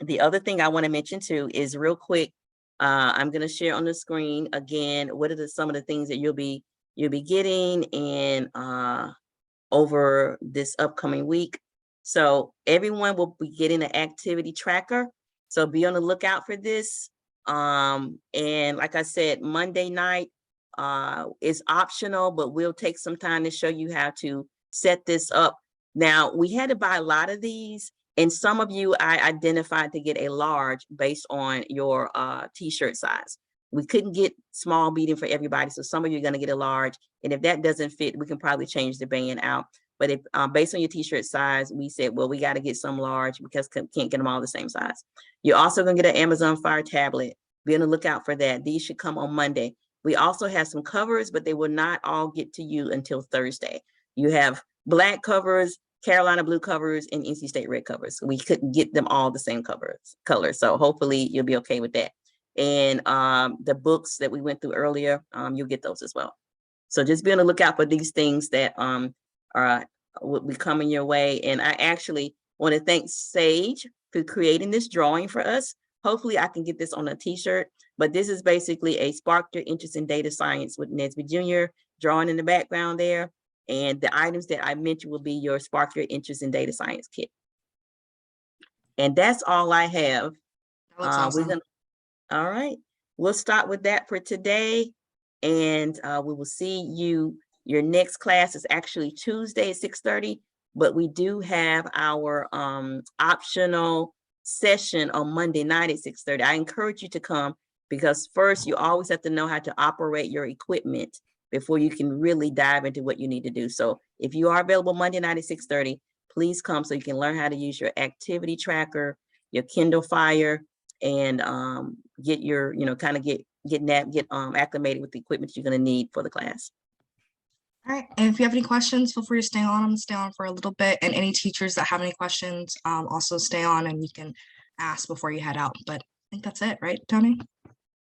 The other thing I want to mention too is real quick, I'm going to share on the screen again what are some of the things that you'll be getting and over this upcoming week. So everyone will be getting an activity tracker. So be on the lookout for this. And like I said, Monday night is optional, but we'll take some time to show you how to set this up. Now, we had to buy a lot of these, and some of you I identified to get a large based on your t-shirt size. We couldn't get small medium for everybody, so some of you are going to get a large, and if that doesn't fit, we can probably change the band out. But if based on your t-shirt size, we said, well, we got to get some large because can't get them all the same size. You're also going to get an Amazon Fire tablet. Be on the lookout for that. These should come on Monday. We also have some covers, but they will not all get to you until Thursday. You have black covers, Carolina blue covers, and NC State red covers. We couldn't get them all the same colors. So hopefully you'll be okay with that. And the books that we went through earlier, you'll get those as well. So just be on the lookout for these things that will be coming your way. And I actually want to thank Sage for creating this drawing for us. Hopefully I can get this on a t-shirt, but this is basically a spark your interest in data science with NESB Junior drawing in the background there. And the items that I mentioned will be your spark your interest in data science kit. And that's all I have. That looks awesome. All right, we'll start with that for today. And we will see you. Your next class is actually Tuesday at 6:30, but we do have our optional session on Monday night at 6:30. I encourage you to come, because first you always have to know how to operate your equipment before you can really dive into what you need to do. So if you are available Monday night at 6:30, please come so you can learn how to use your activity tracker, your Kindle Fire, and get your, get acclimated with the equipment you're going to need for the class. All right, and if you have any questions, feel free to stay on. I'm gonna stay on for a little bit, and any teachers that have any questions, also stay on and you can ask before you head out. But I think that's it, right, Tony?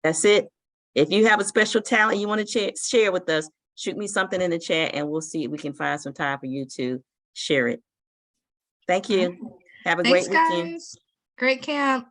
That's it. If you have a special talent you want to share with us, shoot me something in the chat and we'll see if we can find some time for you to share it. Thank you. Have a great weekend. Guys. Great camp.